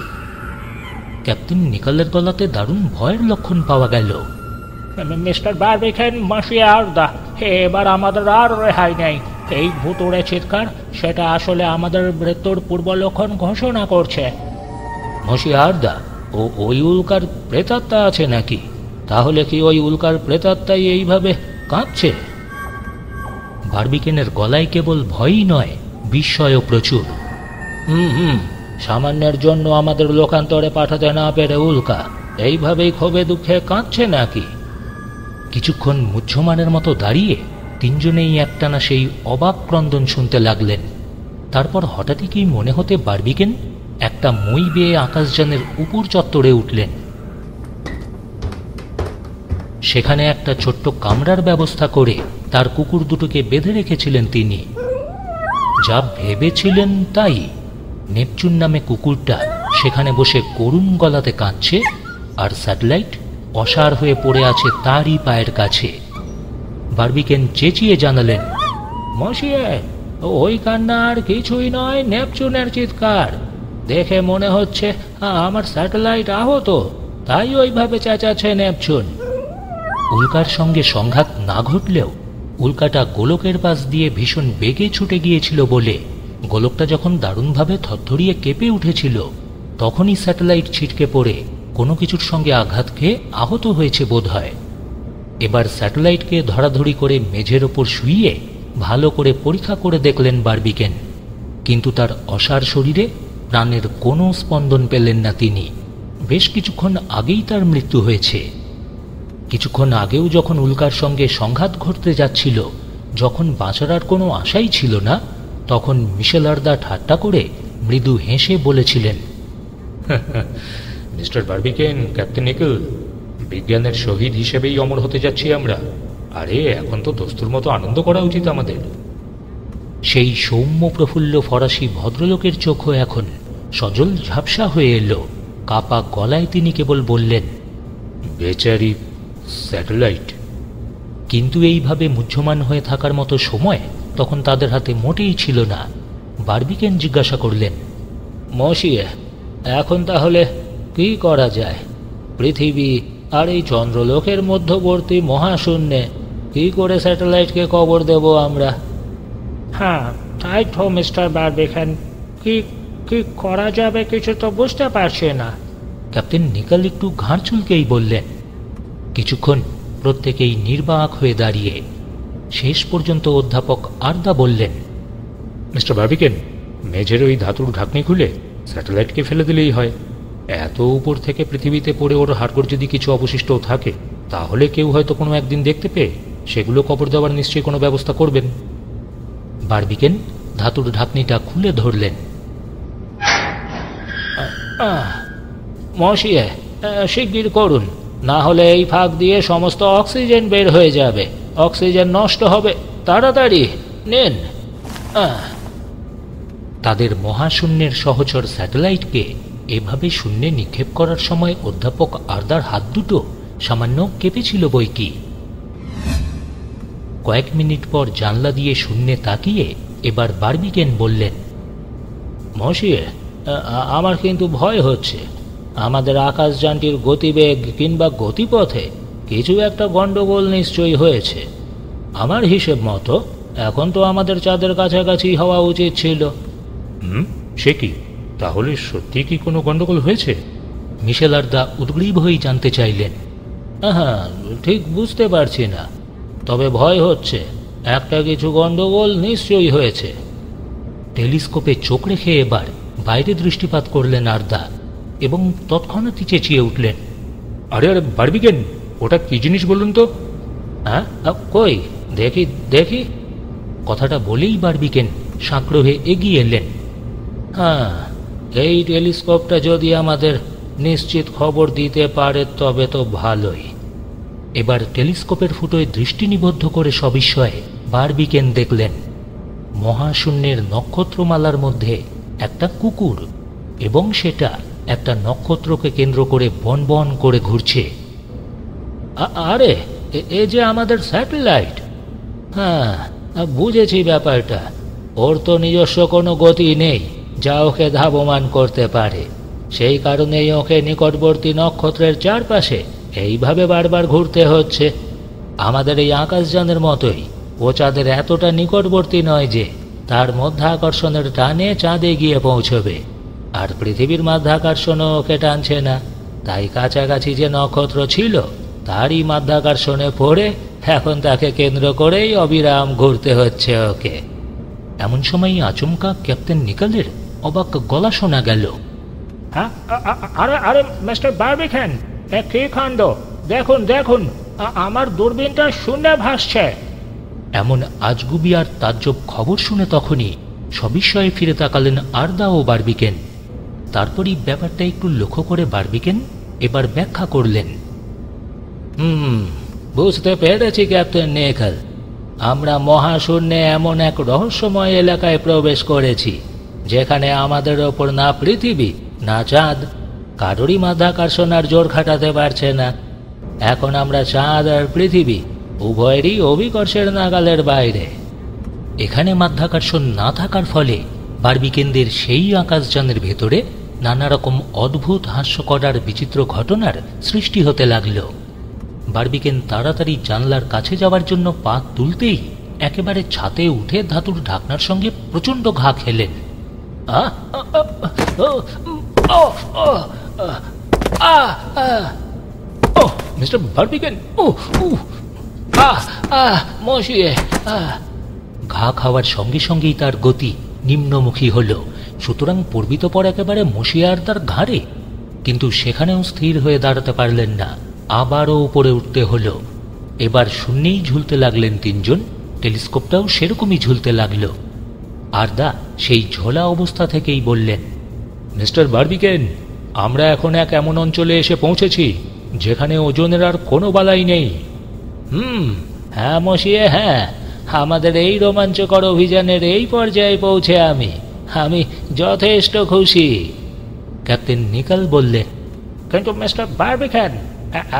ক্যাপ্টেন নিকেলের গলাতে দারুণ ভয়ের লক্ষণ পাওয়া গেল। মিস্টার বারবিকেন, মশিয়ে আরদা, এবার আমাদের আর রেহাই নেই। এই ভুতুড়ে চিৎকার, সেটা আসলে আমাদের মৃত্যুর পূর্বলক্ষণ ঘোষণা করছে। মশিয়ে আরদা, ওই উল্কার প্রেতাত্মা আছে নাকি? তাহলে কি ওই উল্কার প্রেতাত্মাই এইভাবে কাঁপছে? বারবিকেনের গলায় কেবল ভয়ই নয়, বিস্ময়ও প্রচুর। সামান্যের জন্য আমাদের লোকান্তরে পাঠাতে না পেরে উল্কা এইভাবেই ক্ষোভে দুঃখে কাঁদছে নাকি? কিছুক্ষণ মুহ্যমানের মতো দাঁড়িয়ে তিনজনেই একটানা সেই অবাক ক্রন্দন শুনতে লাগলেন। তারপর হঠাৎই কি মনে হতে বারবিকেন একটা মই বেয়ে আকাশযানের উপর চত্বরে উঠলেন। সেখানে একটা ছোট্ট কামরার ব্যবস্থা করে তার কুকুর দুটোকে বেঁধে রেখেছিলেন তিনি। যা ভেবেছিলেন তাই, নেপচুন নামে কুকুরটা সেখানে বসে করুণ গলাতে কাঁদছে, আর স্যাটেলাইট অসাড় হয়ে পড়ে আছে তারই পায়ের কাছে। বারবিকেন চেঁচিয়ে জানালেন, মশিয়ে, ওই কান্না আর কিছুই নয়, নেপচুনের চিৎকার। দেখে মনে হচ্ছে আমার স্যাটেলাইট আহত, তাই ওইভাবে চেঁচাচ্ছে নেপচুন। উল্কার সঙ্গে সংঘাত না ঘটলেও উল্কাটা গোলকের পাশ দিয়ে ভীষণ বেগে ছুটে গিয়েছিল বলে গোলকটা যখন দারুণভাবে থরথরিয়ে কেঁপে উঠেছিল, তখনই স্যাটেলাইট ছিটকে পড়ে কোনো কিছুর সঙ্গে আঘাত খেয়ে আহত হয়েছে বোধহয়। এবার স্যাটেলাইটকে ধরাধরি করে মেঝের ওপর শুইয়ে ভালো করে পরীক্ষা করে দেখলেন বারবিকেন, কিন্তু তার অসাড় শরীরে প্রাণের কোনো স্পন্দন পেলেন না তিনি। বেশ কিছুক্ষণ আগেই তার মৃত্যু হয়েছে। কিছুক্ষণ আগেও যখন উল্কার সঙ্গে সংঘাত ঘটতে যাচ্ছিল, যখন বাঁচার আর কোনো আশাই ছিল না, তখন মিশেল আরদা ঠাট্টা করে মৃদু হেসে বলেছিলেন, মিস্টার বারবিকেন, ক্যাপ্টেন নিকেল, বিজ্ঞানের শহীদ হিসেবেই অমর হতে যাচ্ছি আমরা। আরে এখন তো দস্তুর মতো আনন্দ করা উচিত আমাদের। সেই সৌম্য প্রফুল্ল ফরাসি ভদ্রলোকের চোখও এখন সজল ঝাপসা হয়ে এলো। কাপা গলায় তিনি কেবল বললেন, বেচারি স্যাটেলাইট। কিন্তু এইভাবে মুহ্যমান হয়ে থাকার মতো সময় তখন তাদের হাতে মোটেই ছিল না। বারবিকেন জিজ্ঞাসা করলেন, মশিয়ে, এখন তাহলে কি করা যায়? পৃথিবী আর এই চন্দ্রলোকের মধ্যবর্তী মহাশূন্যে কি করে স্যাটেলাইটকে কবর দেব আমরা? হ্যাঁ, তাই তো মিস্টার বারবিকেন, কি কি করা যাবে কিছু তো বুঝতে পারছি না। ক্যাপ্টেন নিকেল একটু ঘাড় চুলকেই বললেন। কিছুক্ষণ প্রত্যেকেই নির্বাক হয়ে দাঁড়িয়ে শেষ পর্যন্ত অধ্যাপক আরদা বললেন, মিস্টার বারবিকেন, মেঝের ওই ধাতুর ঢাকনি খুলে স্যাটেলাইটকে ফেলে দিলেই হয়। এত উপর থেকে পৃথিবীতে পড়ে ওর হাড়গোড় যদি কিছু অবশিষ্ট থাকে, তাহলে কেউ হয়তো কোনো একদিন দেখতে পেয়ে সেগুলো কবর দেওয়ার নিশ্চয়ই কোনো ব্যবস্থা করবেন। বারবিকেন ধাতুর ঢাকনিটা খুলে ধরলেন। মশিয়ে, শিগগির করুন, না হলে এই ফাঁক দিয়ে সমস্ত অক্সিজেন বের হয়ে যাবে। অক্সিজেন নষ্ট হবে, তাড়াতাড়ি নেন। তাদের মহাশূন্যের সহচর স্যাটেলাইটকে এভাবে শূন্যে নিক্ষেপ করার সময় অধ্যাপক আরদার হাত দুটো সামান্য কেঁপেছিল বইকি। কয়েক মিনিট পর জানলা দিয়ে শূন্যে তাকিয়ে এবার বারবিকেন বললেন, মশিয়ে, আমার কিন্তু ভয় হচ্ছে। আমাদের আকাশযানটির গতিবেগ কিংবা গতিপথে কিছু একটা গন্ডগোল নিশ্চয়ই হয়েছে। আমার হিসেব মতো এখন তো আমাদের চাঁদের কাছাকাছি হওয়া উচিত ছিল। সে কি? তাহলে সত্যি কি কোনো গন্ডগোল হয়েছে? মিশেল আরদা উদ্গ্রীব হয়েই জানতে চাইলেন। হ্যাঁ, ঠিক বুঝতে পারছি না, তবে ভয় হচ্ছে একটা কিছু গন্ডগোল নিশ্চয়ই হয়েছে। টেলিস্কোপে চোখ রেখে এবার বাইরে দৃষ্টিপাত করলেন আরদা। এবং তৎক্ষণাৎই চেঁচিয়ে উঠলেন, আরে আরে বারবিকেন, ওটা কি জিনিস বলুন তো? হ্যাঁ, কই দেখি দেখি। কথাটা বলেই বারবিকেন সাঁকড়ে এগিয়ে এলেন। হ্যাঁ, এই টেলিস্কোপটা যদি আমাদের নিশ্চিত খবর দিতে পারে তবে তো ভালোই। এবার টেলিস্কোপের ফুটোয় দৃষ্টি নিবদ্ধ করে সবিস্ময়ে বারবিকেন দেখলেন মহাশূন্যের নক্ষত্রমালার মধ্যে একটা কুকুর, এবং সেটা একটা নক্ষত্রকে কেন্দ্র করে বনবন করে ঘুরছে। আরে, এ যে আমাদের স্যাটেলাইট। হ্যাঁ, বুঝেছি ব্যাপারটা। ওর তো নিজস্ব কোনো গতি নেই যা ওকে ধাবমান করতে পারে। সেই কারণেই ওকে নিকটবর্তী নক্ষত্রের চারপাশে এইভাবে বারবার ঘুরতে হচ্ছে। আমাদের এই আকাশযানের মতোই ও চাঁদের এতটা নিকটবর্তী নয় যে তার মধ্যাকর্ষণের টানে চাঁদে গিয়ে পৌঁছবে, আর পৃথিবীর মাধ্যাকর্ষণও ওকে টানছে না। তাই কাছাকাছি যে নক্ষত্র ছিল তারই মাধ্যাকর্ষণে পড়ে এখন তাকে কেন্দ্র করেই অবিরাম ঘুরতে হচ্ছে ওকে। এমন সময় আচমকা ক্যাপ্টেন নিকেলের অবাক গলা শোনা গেল। হ্যাঁ, আরে আরে মিস্টার বারবিকেন, কি কাণ্ড! দেখুন দেখুন, আমার দূরবীনটা শূন্যে ভাসছে। এমন আজগুবি আর তাজ্জব খবর শুনে তখনই সবিস্ময়ে ফিরে তাকালেন আরদা ও বারবিকেন। তারপরই ব্যাপারটা একটু লক্ষ্য করে বারবিকেন এবার ব্যাখ্যা করলেন। বুঝতে পেরেছি ক্যাপ্টেন নিকেল। আমরা মহাশূন্যে এমন এক রহস্যময় এলাকায় প্রবেশ করেছি যেখানে আমাদের ওপর না পৃথিবী না চাঁদ কারোরই মাধ্যাকর্ষণ আর জোর খাটাতে পারছে না। এখন আমরা চাঁদ আর পৃথিবী উভয়েরই অভিকর্ষের নাগালের বাইরে। এখানে মাধ্যাকর্ষণ না থাকার ফলে বারবিকেনদের সেই আকাশযানের ভেতরে নানা রকম অদ্ভুত হাস্যকর আর বিচিত্র ঘটনার সৃষ্টি হতে লাগল। বারবিকেন তাড়াতাড়ি জানলার কাছে যাওয়ার জন্য পা তুলতেই একেবারে ছাতে উঠে ধাতুর ঢাকনার সঙ্গে প্রচণ্ড ঘা খেলেন। মিস্টার বারবিকেন, মশিয়ে! ঘা খাওয়ার সঙ্গে সঙ্গেই তার গতি নিম্নমুখী হল, সুতরাং পর্বিত পর একেবারে মশিয়ার তার ঘাড়ে। কিন্তু সেখানেও স্থির হয়ে দাঁড়াতে পারলেন না, আবারও উপরে উঠতে হলো। এবার শূন্যেই ঝুলতে লাগলেন তিনজন, টেলিস্কোপটাও সেরকমই ঝুলতে লাগলো। আরদা সেই ঝোলা অবস্থা থেকেই বললেন, মিস্টার বারবিকেন, আমরা এখন এক এমন অঞ্চলে এসে পৌঁছেছি যেখানে ওজনের আর কোনো বালাই নেই। হ্যাঁ মশিয়ে, হ্যাঁ, আমাদের এই রোমাঞ্চকর অভিযানের এই পর্যায়ে পৌঁছে আমি যথেষ্ট খুশি। ক্যাপ্টেন নিকেল বললেন, কিন্তু মিস্টার বারবিকেন,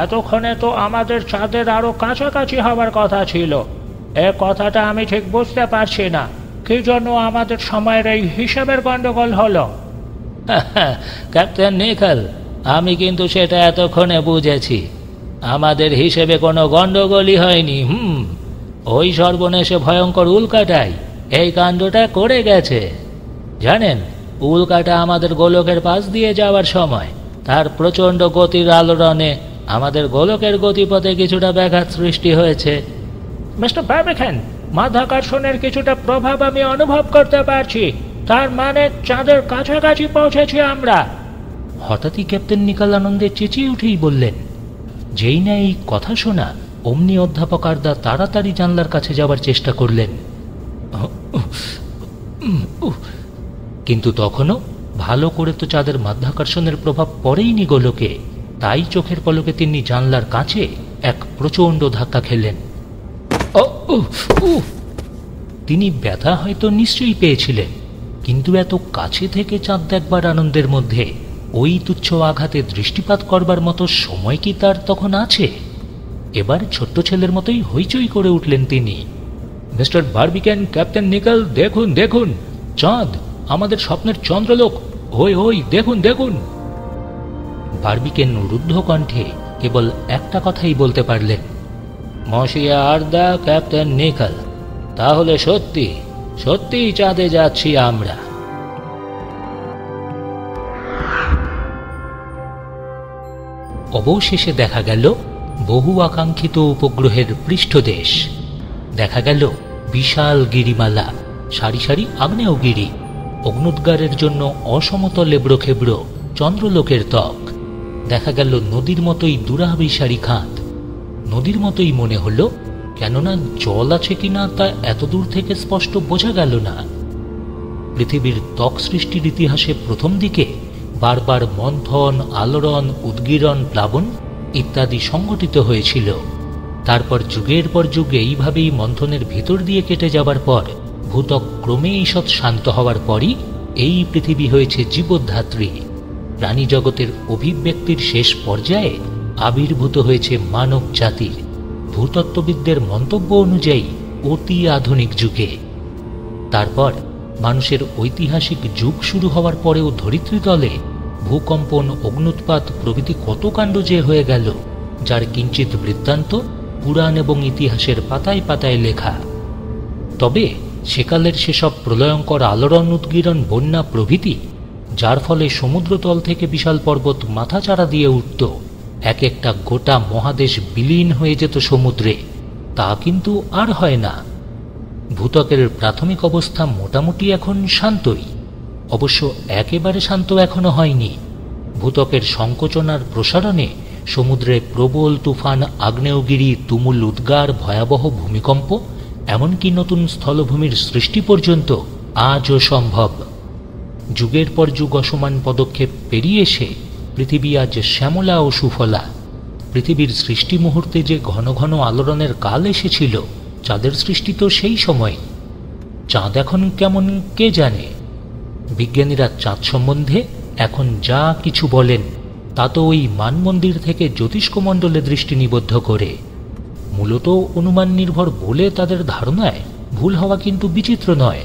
এতক্ষণে তো আমাদের চাঁদের আরো কাছাকাছি হওয়ার কথা ছিল। এ কথাটা আমি ঠিক বুঝতে পারছি না, কি জন্য আমাদের সময়ের এই হিসাবের গন্ডগোল হলো। ক্যাপ্টেন নিকেল, আমি কিন্তু সেটা এতক্ষণে বুঝেছি। আমাদের হিসেবে কোনো গন্ডগোলই হয়নি। ওই সর্বনেশে ভয়ঙ্কর উল্কাটাই এই কাণ্ডটা করে গেছে। জানেন, উল্কাটা আমাদের গোলকের পাশ দিয়ে যাওয়ার সময় তার প্রচণ্ড গতির আলোড়নে আমাদের গোলকের গতিপথে কিছুটা ব্যাঘাত সৃষ্টি হয়েছে। মিস্টার বারবিকেন, মাধ্যাকর্ষণের কিছুটা প্রভাব আমি অনুভব করতে পারছি। তার মানে চাঁদের কাছাকাছি পৌঁছেছি আমরা। হঠাৎই ক্যাপ্টেন নিকেল আনন্দে চেঁচিয়ে উঠেই বললেন। যেই না এই কথা শোনা, অমনি অধ্যাপক আরদা তাড়াতাড়ি জানলার কাছে যাবার চেষ্টা করলেন, কিন্তু তখনও ভালো করে তো চাঁদের মাধ্যাকর্ষণের প্রভাব পড়েইনি গোলকে। তাই চোখের পলকে তিনি জানলার কাছে এক প্রচণ্ড ধাক্কা খেলেন। তিনি ব্যথা হয়তো নিশ্চয়ই পেয়েছিলেন, কিন্তু এত কাছে থেকে চাঁদ দেখবার আনন্দের মধ্যে ওই তুচ্ছ আঘাতে দৃষ্টিপাত করবার মতো সময় কি তার তখন আছে? এবার ছোট্ট ছেলের মতোই হইচই করে উঠলেন তিনি। মিস্টার বারবিকেন, ক্যাপ্টেন নিকেল, দেখুন দেখুন, চাঁদ, আমাদের স্বপ্নের চন্দ্রলোক, ওই ওই দেখুন দেখুন। বারবিকেন রুদ্ধ কণ্ঠে কেবল একটা কথাই বলতে পারলেন, মশিয়া আরদা, ক্যাপ্টেন নিকেল, তাহলে সত্যি সত্যিই চাঁদে যাচ্ছি আমরা। অবশেষে দেখা গেল বহু আকাঙ্ক্ষিত উপগ্রহের পৃষ্ঠদেশ। দেখা গেল বিশাল গিরিমালা, সারি সারি আগ্নেয়গিরি, অগ্নুদ্গারের জন্য অসমতল এবড়ো খেবড়ো চন্দ্রলোকের ত্বক। দেখা গেল নদীর মতোই দুরাভিসারী খাত। নদীর মতোই মনে হলো, কেননা জল আছে কিনা তা এত দূর থেকে স্পষ্ট বোঝা গেল না। পৃথিবীর ত্বক সৃষ্টির ইতিহাসে প্রথম দিকে বারবার মন্থন, আলোড়ন, উদ্গীরণ, প্লাবন ইত্যাদি সংঘটিত হয়েছিল। তারপর যুগের পর যুগ এইভাবেই মন্থনের ভিতর দিয়ে কেটে যাবার পর ভূত্বক ক্রমে ঈষৎ শান্ত হওয়ার পরই এই পৃথিবী হয়েছে জীবধাত্রী। প্রাণী জগতের অভিব্যক্তির শেষ পর্যায়ে আবির্ভূত হয়েছে মানব জাতির, ভূতত্ত্ববিদদের মন্তব্য অনুযায়ী অতি আধুনিক যুগে। তারপর মানুষের ঐতিহাসিক যুগ শুরু হওয়ার পরেও ধরিত্রীতলে ভূকম্পন, অগ্ন্যুৎপাত প্রভৃতি কত কাণ্ড যে হয়ে গেল, যার কিঞ্চিত বৃত্তান্ত পুরাণ এবং ইতিহাসের পাতায় পাতায় লেখা। তবে সেকালের সেসব প্রলয়ঙ্কর আলোড়ন, উদ্গীরণ, বন্যা প্রভৃতি, যার ফলে সমুদ্রতল থেকে বিশাল পর্বত মাথাচাড়া দিয়ে উঠত, এক একটা গোটা মহাদেশ বিলীন হয়ে যেত সমুদ্রে, তা কিন্তু আর হয় না। ভূত্বকের প্রাথমিক অবস্থা মোটামুটি এখন শান্তই, অবশ্য একেবারে শান্ত এখনো হয়নি। ভূত্বকের সংকোচন আর প্রসারণে সমুদ্রে প্রবল তুফান, আগ্নেয়গিরি, তুমুল উদ্গার, ভয়াবহ ভূমিকম্প, এমনকি নতুন স্থলভূমির সৃষ্টি পর্যন্ত আজও সম্ভব। যুগের পর যুগ অসমান পদক্ষেপ পেরিয়ে এসে পৃথিবী আজ শ্যামলা ও সুফলা। পৃথিবীর সৃষ্টি মুহূর্তে যে ঘন ঘন আলোড়নের কাল এসেছিল, চাঁদের সৃষ্টি তো সেই সময়। চাঁদ এখন কেমন কে জানে। বিজ্ঞানীরা চাঁদ সম্বন্ধে এখন যা কিছু বলেন তা তো ওই মানমন্দির থেকে জ্যোতিষ্কমণ্ডলে দৃষ্টি নিবদ্ধ করে। মূলত অনুমান নির্ভর বলে তাদের ধারণায় ভুল হওয়া কিন্তু বিচিত্র নয়,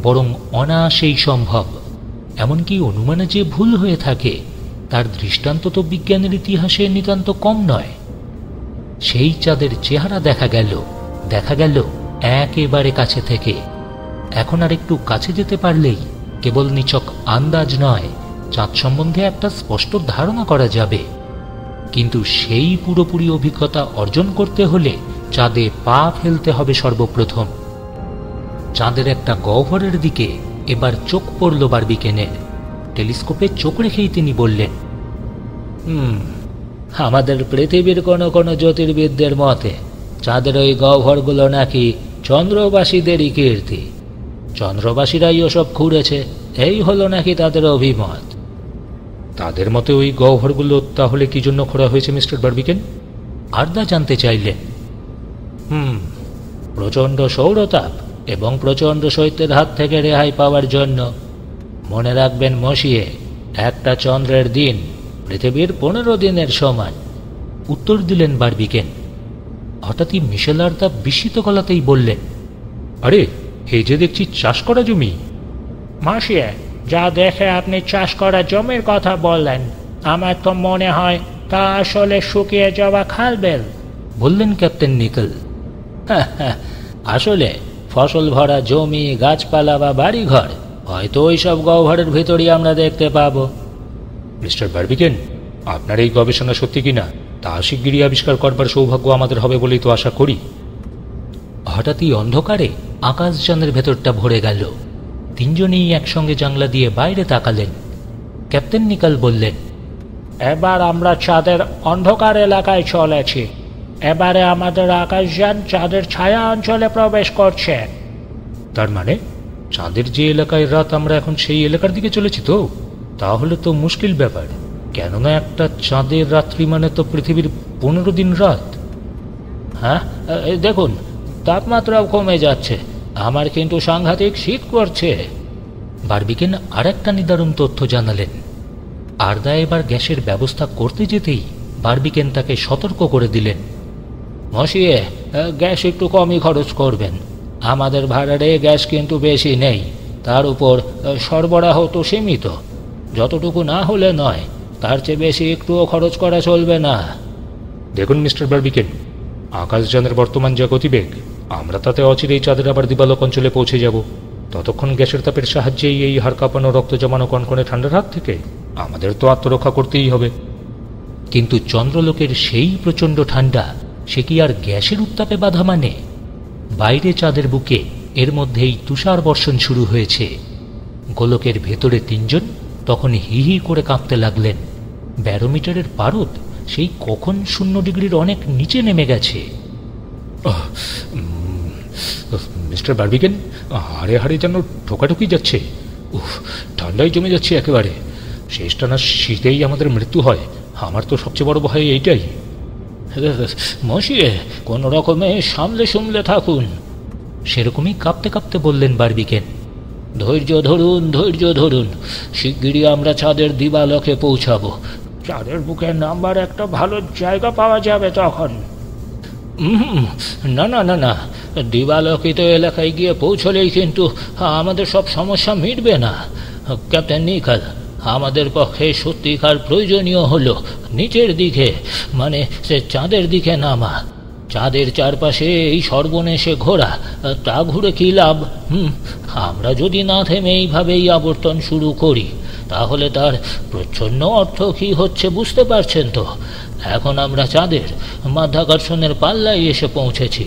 বরং অনায়াসেই সম্ভব। এমনকি অনুমানে যে ভুল হয়ে থাকে তার দৃষ্টান্ত তো বিজ্ঞানের ইতিহাসে নিতান্ত কম নয়। সেই চাঁদের চেহারা দেখা গেল একেবারে কাছে থেকে। এখন আর একটু কাছে যেতে পারলেই কেবল নিছক আন্দাজ নয়, চাঁদ সম্বন্ধে একটা স্পষ্ট ধারণা করা যাবে। কিন্তু সেই পুরোপুরি অভিজ্ঞতা অর্জন করতে হলে চাঁদে পা ফেলতে হবে সর্বপ্রথম। চাঁদের একটা গহ্বরের দিকে এবার চোখ পড়ল বারবিকেনের। টেলিস্কোপে চোখ রেখেই তিনি বললেন, আমাদের পৃথিবীর কোনো কোনো জ্যোতির্বিদদের মতে চাঁদের ওই গহ্বরগুলো নাকি চন্দ্রবাসীদেরই কীর্তি। চন্দ্রবাসীরাই ওসব খুঁড়েছে, এই হলো নাকি তাদের অভিমত। তাদের মতে ওই গহ্বরগুলো তাহলে কি জন্য খোঁড়া হয়েছে মিস্টার বারবিকেন? আরদা জানতে চাইলেন। প্রচণ্ড সৌরতাপ এবং প্রচণ্ড শৈত্যের হাত থেকে রেহাই পাওয়ার জন্য। মনে রাখবেন মসিয়ে, একটা চন্দ্রের দিন পৃথিবীর 15 দিনের সমান। উত্তর দিলেন বারবিকেন। হঠাৎই মিশেল আরদা বিস্মিত গলাতেই বললেন, আরে এই যে দেখছি চাষ করা জমি। মসিয়ে, যা দেখে আপনি চাষ করা জমির কথা বললেন, আমার তো মনে হয় তা আসলে শুকিয়ে যাওয়া খালবেল, বললেন ক্যাপ্টেন নিকেল। আসলে ফসল ভরা জমি, গাছপালা বা বাড়িঘর হয়তো ওইসব গহ্বরের ভিতরই আমরা দেখতে পাবো। মিস্টার বারবিকেন, আপনার এই গবেষণা সত্যি কিনা তা শিগগিরই আবিষ্কার করবার সৌভাগ্য আমাদের হবে বলেই তো আশা করি। হঠাৎই অন্ধকারে আকাশযানের ভেতরটা ভরে গেল। তিনজনেই একসঙ্গে জানলা দিয়ে বাইরে তাকালেন। ক্যাপ্টেন নিকেল বললেন, এবার আমরা চাঁদের অন্ধকার এলাকায় চলেছি। এবারে আমাদের আকাশযান চাঁদের ছায়া অঞ্চলে প্রবেশ করছে। তার মানে চাঁদের যে এলাকায় রাত, আমরা এখন সেই এলাকার দিকে চলেছি তো? তাহলে তো মুশকিল ব্যাপার, কেননা একটা চাঁদের রাত্রি মানে তো পৃথিবীর 15 দিন রাত। হ্যাঁ, দেখুন তাপমাত্রাও কমে যাচ্ছে, আমার কিন্তু সাংঘাতিক শীত করছে। বারবিকেন আর একটা নিদারুণ তথ্য জানালেন। আরদা এবার গ্যাসের ব্যবস্থা করতে যেতেই বারবিকেন তাকে সতর্ক করে দিলেন, মসিয়ে, গ্যাস একটু কমই খরচ করবেন। আমাদের ভাড়ারে গ্যাস কিন্তু বেশি নেই, তার উপর সরবরাহ তো সীমিত। যতটুকু না হলে নয়, তার চেয়ে বেশি একটুও খরচ করা চলবে না। দেখুন মিস্টার বারবিকেন, আকাশযানের বর্তমান যা গতিবেগ, আমরা তাতে অচিরেই চাঁদের আবার দিবালোক অঞ্চলে পৌঁছে যাব। ততক্ষণ গ্যাসের তাপের সাহায্যেই এই হাড় কাঁপানো, রক্ত জমানো কনকনে ঠান্ডার হাত থেকে আমাদের তো আত্মরক্ষা করতেই হবে। কিন্তু চন্দ্রলোকের সেই প্রচণ্ড ঠান্ডা, সে কি আর গ্যাসের উত্তাপে বাধা মানে? বাইরে চাঁদের বুকে এর মধ্যেই তুষার বর্ষণ শুরু হয়েছে। গোলকের ভেতরে 3 জন, তখন হি হি করে কাঁপতে লাগলেন। ব্যারোমিটারের পারদ সেই কখন 0 ডিগ্রির অনেক নিচে নেমে গেছে। মিস্টার বারবিকেন, হাড়ে হাড়ে যেন ঠোকাঠুকি যাচ্ছে। ঠান্ডায় জমে যাচ্ছে একেবারে। শেষটা না শীতেই আমাদের মৃত্যু হয়। আমার তো সবচেয়ে বড় ভয় এইটাই। মশিয়ে কোন রকমে সামলে সামলে থাকুন। সেরকমই কাঁপতে কাঁপতে বললেন বারবিকেন। ধৈর্য ধরুন, ধৈর্য ধরুন। শিগগিরই আমরা চাঁদের দিবালোকে পৌঁছাবো। চাঁদের বুকে নামবার একটা ভালো জায়গা পাওয়া যাবে তখন। না না না না, দিবালোকিত এলাকায় গিয়ে পৌঁছলেই কিন্তু আমাদের সব সমস্যা মিটবে না। ক্যাপ্টেন নিকল, আমাদের পক্ষে সত্যিকার প্রয়োজনীয় হলো নিচের দিকে, মানে সে চাঁদের দিকে নামা। চাঁদের চারপাশে এই সর্বনেশে ঘোরা, তা ঘুরে কি লাভ? আমরা যদি না থেমে এইভাবেই আবর্তন শুরু করি, তাহলে তার প্রচ্ছন্ন অর্থ কী হচ্ছে বুঝতে পারছেন তো? এখন আমরা চাঁদের মাধ্যাকর্ষণের পাল্লায় এসে পৌঁছেছি।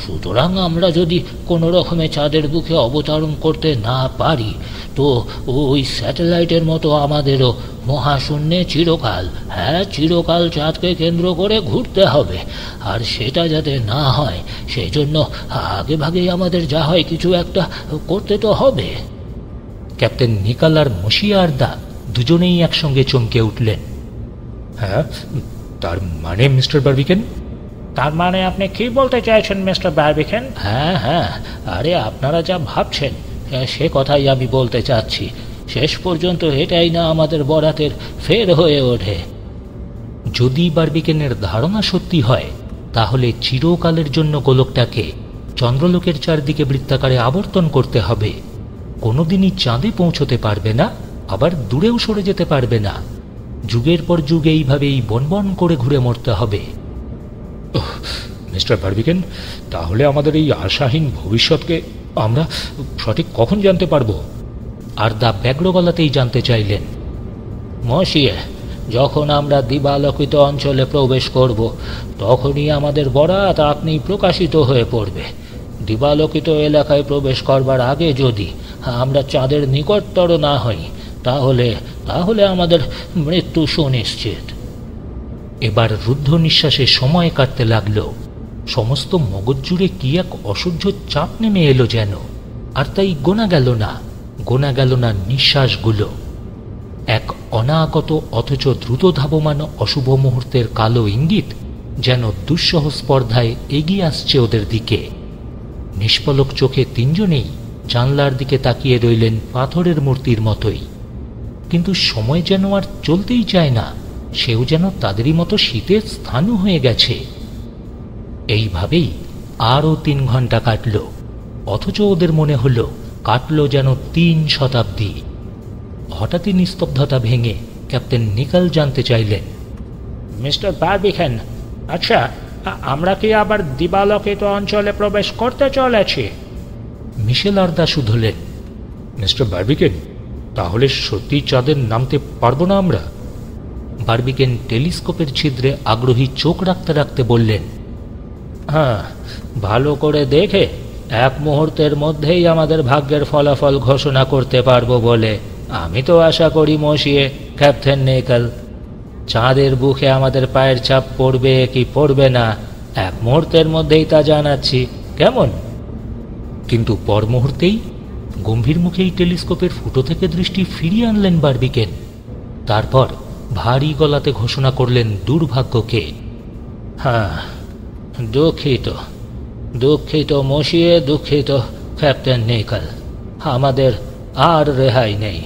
সুতরাং আমরা যদি কোনো রকমে চাঁদের বুকে অবতরণ করতে না পারি, তো ওই স্যাটেলাইটের মতো আমাদেরও মহাশূন্যে চিরকাল, চিরকাল চাঁদকে কেন্দ্র করে ঘুরতে হবে। আর সেটা যাতে না হয়, সেই জন্য আগে ভাগেই আমাদের যা হয় কিছু একটা করতে তো হবে। ক্যাপ্টেন নিকল আর মশিয়ারদা দুজনেই একসঙ্গে চমকে উঠলেন। হ্যাঁ, তার মানে মিস্টার বারবিকেন? তার মানে আপনি কি বলতে চাইছেন মিস্টার বারবিকেন? হ্যাঁ হ্যাঁ, আরে আপনারা যা ভাবছেন সে কথাই আমি বলতে চাচ্ছি। শেষ পর্যন্ত এটাই না আমাদের বরাতের ফের হয়ে ওঠে। যদি বারবিকেনের ধারণা সত্যি হয়, তাহলে চিরকালের জন্য গোলকটাকে চন্দ্রলোকের চারদিকে বৃত্তাকারে আবর্তন করতে হবে। কোনোদিনই চাঁদে পৌঁছতে পারবে না, আবার দূরেও সরে যেতে পারবে না। যুগের পর যুগ এইভাবেই বনবন করে ঘুরে মরতে হবে। মিস্টার বারবিকেন, তাহলে আমাদের এই আশাহীন ভবিষ্যৎকে আমরা সঠিক কখন জানতে পারবো? আরদা ব্যগ্র গলাতেই জানতে চাইলেন। মশিয়ে, যখন আমরা দিবালোকিত অঞ্চলে প্রবেশ করব, তখনই আমাদের বরাত আপনি প্রকাশিত হয়ে পড়বে। দিবালোকিত এলাকায় প্রবেশ করবার আগে যদি আমরা চাঁদের নিকটতর না হই, তাহলে তাহলে আমাদের মৃত্যু সুনিশ্চিত। এবার রুদ্ধ নিঃশ্বাসে সময় কাটতে লাগল। সমস্ত মগজ জুড়ে কি এক অসহ্য চাপ নেমে এলো যেন। আর তাই গোনা গেল না নিঃশ্বাসগুলো। এক অনাগত অথচ দ্রুত ধাবমান অশুভ মুহূর্তের কালো ইঙ্গিত যেন দুঃসহ স্পর্ধায় এগিয়ে আসছে ওদের দিকে। নিষ্পলক চোখে তিনজনেই জানলার দিকে তাকিয়ে রইলেন পাথরের মূর্তির মতোই। কিন্তু সময় যেন আর চলতেই চায় না, সেও যেন তাদেরই মতো শীতের স্থানু হয়ে গেছে। এইভাবেই আরও 3 ঘন্টা কাটল, অথচ ওদের মনে হলো কাটল যেন 3 শতাব্দী। হঠাৎই নিস্তব্ধতা ভেঙে ক্যাপ্টেন নিকল জানতে চাইলেন, মিস্টার বারবিকেন, আচ্ছা আমরা কি আবার দিবালোকিত অঞ্চলে প্রবেশ করতে চলেছি? মিশেল আরদা শুধলেন, মিস্টার বারবিকেন, তাহলে সত্যি চাঁদের নামতে পারবো না আমরা? বারবিকেন টেলিস্কোপের ছিদ্রে আগ্রহী চোখ রাখতে রাখতে বললেন, হ্যাঁ, ভালো করে দেখে 1 মুহূর্তের মধ্যেই আমাদের ভাগ্যের ফলাফল ঘোষণা করতে পারবো বলে আমি তো আশা করি মশিয়ে ক্যাপ্টেন নিকল। চাঁদের বুকে আমাদের পায়ের ছাপ পড়বে কি পড়বে না 1 মুহূর্তের মধ্যেই তা জানাচ্ছি, কেমন? কিন্তু পর মুহূর্তেই গম্ভীর মুখেই টেলিস্কোপের ফুটো থেকে দৃষ্টি ফিরিয়ে আনলেন বারবিকেন। তারপর ভারী গলাতে ঘোষণা করলেন দুর্ভাগ্যকে। হ্যাঁ, দুঃখিত মশিয়ে, দুঃখিত ক্যাপ্টেন নিকল। আমাদের আর রেহাই নেই।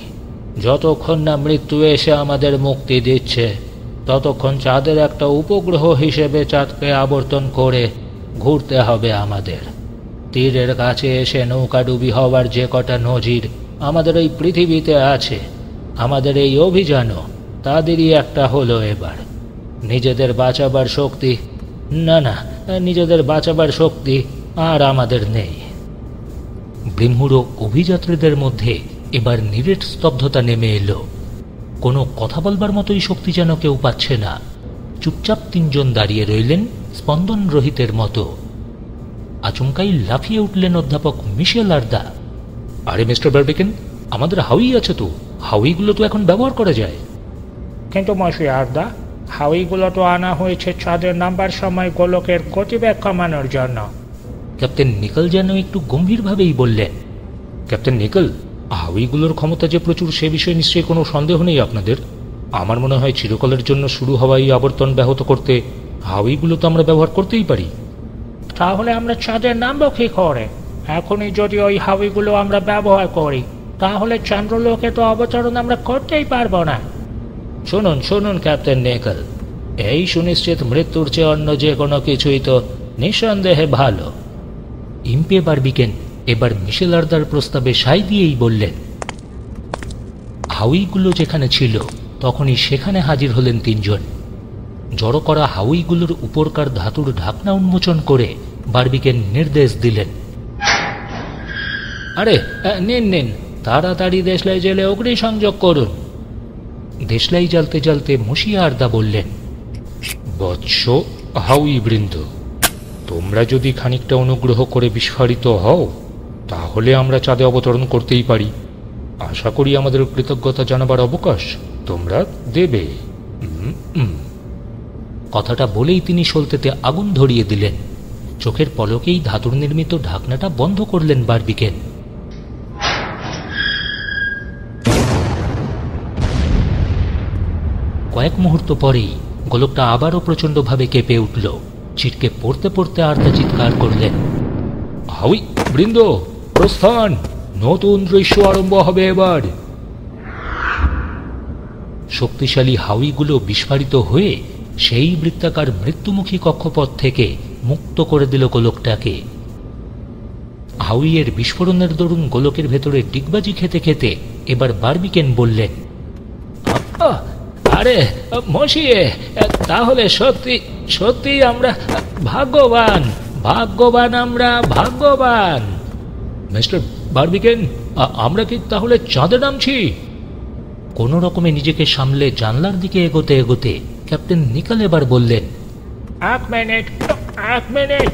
যতক্ষণ না মৃত্যু এসে আমাদের মুক্তি দিচ্ছে, ততক্ষণ চাঁদের একটা উপগ্রহ হিসেবে চাঁদকে আবর্তন করে ঘুরতে হবে আমাদের। তীরের কাছে এসে নৌকাডুবি হওয়ার যে কটা নজির আমাদের এই পৃথিবীতে আছে, আমাদের এই অভিযানও তাদেরই একটা হলো এবার। নিজেদের বাঁচাবার শক্তি আর আমাদের নেই। ব্রহ্মুড়ো অভিযাত্রীদের মধ্যে এবার নিরেট স্তব্ধতা নেমে এলো। কোনো কথা বলবার মতোই শক্তি যেন কেউ পাচ্ছে না। চুপচাপ 3 জন দাঁড়িয়ে রইলেন স্পন্দন রহিতের মতো। আচমকাই লাফিয়ে উঠলেন অধ্যাপক মিশেল আরদা। আরে মিস্টার বারবিকেন, আমাদের হাওয়াই আছে তো, হাউইগুলো তো এখন ব্যবহার করা যায়। কিন্তু মশিয়ারদা, হাউইগুলো তো আনা হয়েছে চাঁদের নামবার সময় গোলকের গতিবেগ কমানোর জন্য। ক্যাপ্টেন নিকল যেন একটু গম্ভীরভাবেই বললেন। ক্যাপ্টেন নিকল, হাউইগুলোর ক্ষমতা যে প্রচুর সে বিষয়ে নিশ্চয়ই কোনো সন্দেহ নেই আপনাদের। আমার মনে হয় চিরকালের জন্য শুরু হওয়া এই আবর্তন ব্যাহত করতে হাউইগুলো তো আমরা ব্যবহার করতেই পারি। তাহলে আমরা চাঁদে নামবো কি করে? এখনই যদি ওই হাউইগুলো আমরা ব্যবহার করি, তাহলে চন্দ্রলোকে তো অবতরণ আমরা করতেই পারবো না। শুনুন শুনুন ক্যাপ্টেন নিকল, এই সুনিশ্চিত মৃত্যুর চেয়ে অন্য যে কোনো কিছুই তো নিঃসন্দেহে ভালো। ইম্পে বারবিকেন এবার মিশেল আর্দার প্রস্তাবে সায় দিয়েই বললেন। হাউইগুলো যেখানে ছিল তখনই সেখানে হাজির হলেন তিনজন। জড়ো করা হাউইগুলোর উপরকার ধাতুর ঢাকনা উন্মোচন করে বারবিকেন নির্দেশ দিলেন, আরে নিন নিন, তাড়াতাড়ি দেশলাই জেলে অগ্নিসংযোগ করুন। দেশলাই জ্বালতে জ্বালতে মশিয়া আর্দা বললেন, বৎস হাউই বৃন্দ, তোমরা যদি খানিকটা অনুগ্রহ করে বিস্ফারিত হও তাহলে আমরা চাঁদে অবতরণ করতেই পারি। আশা করি আমাদের কৃতজ্ঞতা জানাবার অবকাশ তোমরা দেবে। কথাটা বলেই তিনি সলতেতে আগুন ধরিয়ে দিলেন। চোখের পলকেই ধাতুর নির্মিত ঢাকনাটা বন্ধ করলেন বারবিকেন। কয়েক মুহূর্ত পরেই গোলকটা আবারও প্রচণ্ডভাবে কেঁপে উঠল। ছিটকে পড়তে পড়তে আর্দা চিৎকার করলেন, হাউই বৃন্দ প্রস্থান, নতুন দৃশ্য আরম্ভ হবে এবার। শক্তিশালী হাউইগুলো বিস্ফারিত হয়ে সেই বৃত্তাকার মৃত্যুমুখী কক্ষপথ থেকে মুক্ত করে দিল গোলকটাকে। হাউইয়ের বিস্ফোরণের দরুন গোলকের ভেতরে ডিগবাজি খেতে খেতে এবার বারবিকেন বললেন, আরে মশিয়ে, তাহলে সত্যি সত্যি আমরা ভাগ্যবান, ভাগ্যবান, আমরা ভাগ্যবান। মিস্টার বারবিকেন, আমরা কি তাহলে চাঁদে নামছি? কোনো রকমে নিজেকে সামলে জানলার দিকে এগোতে এগোতে ক্যাপ্টেন নিকল এবার বললেন, এক মিনিট,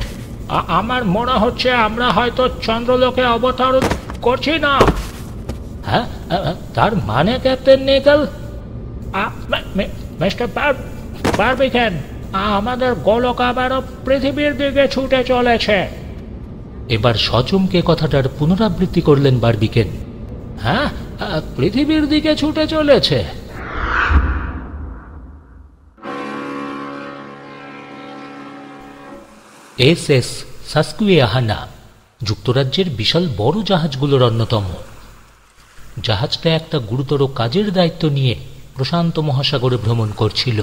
আমার মনে হচ্ছে আমরা হয়তো চন্দ্রলোকে অবতরণ করছি না। হ্যাঁ, তার মানে ক্যাপ্টেন নিকল? মিস্টার বারবিকেন, আমাদের গোলক আবারও পৃথিবীর দিকে ছুটে চলেছে। এবার সচমকে কথাটার পুনরাবৃত্তি করলেন বারবিকেন। হ্যাঁ, পৃথিবীর দিকে ছুটে চলেছে। এসএস সাসকুয়েহানা যুক্তরাজ্যের বিশাল বড় জাহাজগুলোর অন্যতম। জাহাজটা একটা গুরুতর কাজের দায়িত্ব নিয়ে প্রশান্ত মহাসাগরে ভ্রমণ করছিল।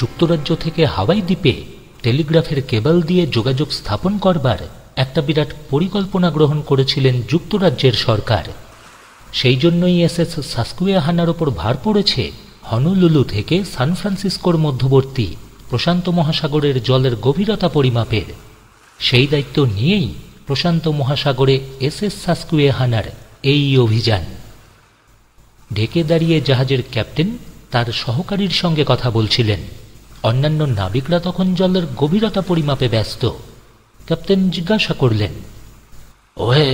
যুক্তরাজ্য থেকে হাওয়াই দ্বীপে টেলিগ্রাফের কেবল দিয়ে যোগাযোগ স্থাপন করবার একটা বিরাট পরিকল্পনা গ্রহণ করেছিলেন যুক্তরাজ্যের সরকার। সেই জন্যই এসএস সাসকুয়েহানার ওপর ভার পড়েছে হনুলুলু থেকে সান ফ্রান্সিসকোর মধ্যবর্তী প্রশান্ত মহাসাগরের জলের গভীরতা পরিমাপের। সেই দায়িত্ব নিয়েই প্রশান্ত মহাসাগরে এসএস সাসকুয়েহানার এই অভিযান। ঢেকে দাঁড়িয়ে জাহাজের ক্যাপ্টেন তার সহকারীর সঙ্গে কথা বলছিলেন। অন্যান্য নাবিকরা তখন জলের গভীরতা পরিমাপে ব্যস্ত। ক্যাপ্টেন জিজ্ঞাসা করলেন, ওহে,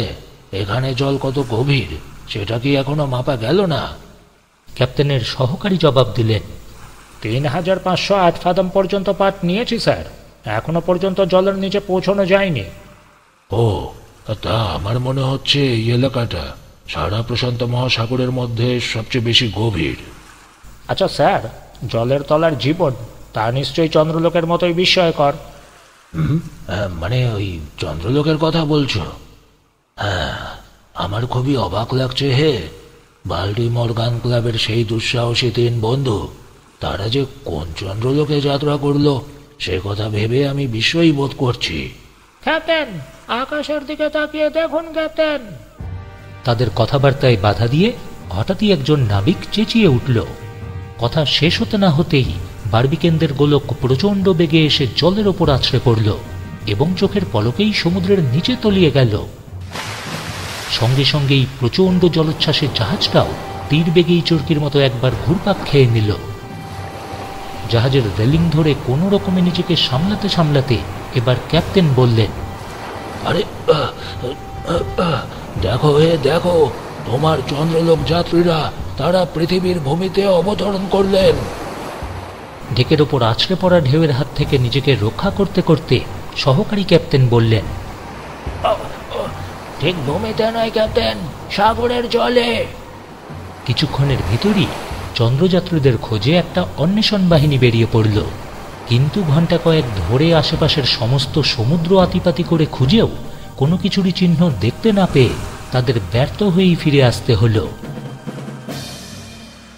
এখানে জল কত গভীর সেটা কি এখনো মাপা গেল না? ক্যাপ্টেনের সহকারী জবাব দিলেন, 3508 ফাদম পর্যন্ত পাঠ নিয়েছি স্যার, এখনো পর্যন্ত জলের নিচে পৌঁছানো যায়নি। ও, তা আমার মনে হচ্ছে এই এলাকাটা সারা প্রশান্ত মহাসাগরের মধ্যে সবচেয়ে বেশি গভীর। আচ্ছা স্যার, জলের তলার জীবন তা নিশ্চয়ই চন্দ্রলোকের মতোই বিস্ময়কর। মানে ওই চন্দ্রলোকের কথা বলছো? হ্যাঁ, আমার খুবই অবাক লাগছে হে। বাল্টিমোর গান ক্লাবের সেই দুঃসাহসী 3 বন্ধু, তারা যে কোন চন্দ্রলোকে যাত্রা করলো সে কথা ভেবে আমি বিস্ময়ই বোধ করছি। ক্যাপ্টেন, আকাশের দিকে তাকিয়ে দেখুন ক্যাপ্টেন। তাদের কথাবার্তায় বাধা দিয়ে হঠাৎই একজন নাবিক চেঁচিয়ে উঠল। কথা শেষ হতে না হতেই বারবিকেনদের গোলক প্রচণ্ড বেগে এসে জলের ওপর আছড়ে পড়ল এবং চোখের পলকেই সমুদ্রের নিচে তলিয়ে গেল। সঙ্গে সঙ্গেই প্রচণ্ড জলোচ্ছ্বাসের জাহাজটাও তীর বেগেই চরকির মতো একবার ঘুরপাক খেয়ে নিল। জাহাজের রেলিং ধরে কোনো রকমে নিজেকে সামলাতে সামলাতে এবার ক্যাপ্টেন বললেন, আরে দেখো হে দেখো, তোমার চন্দ্রলোক যাত্রীরা তারা পৃথিবীর ভূমিতে অবতরণ করলেন। ডেকের ওপর আছড়ে পড়া ঢেউয়ের হাত থেকে নিজেকে রক্ষা করতে করতে সহকারী ক্যাপ্টেন বললেন, ঠিক ভূমিতে নয় ক্যাপ্টেন, সাগরের জলে। কিছুক্ষণের ভিতরই চন্দ্রযাত্রীদের খোঁজে একটা অন্বেষণ বাহিনী বেরিয়ে পড়ল। কিন্তু ঘন্টা কয়েক ধরে আশেপাশের সমস্ত সমুদ্র আতিপাতি করে খুঁজেও কোনো কিছুরই চিহ্ন দেখতে না পেয়ে তাদের ব্যর্থ হয়েই ফিরে আসতে হলো।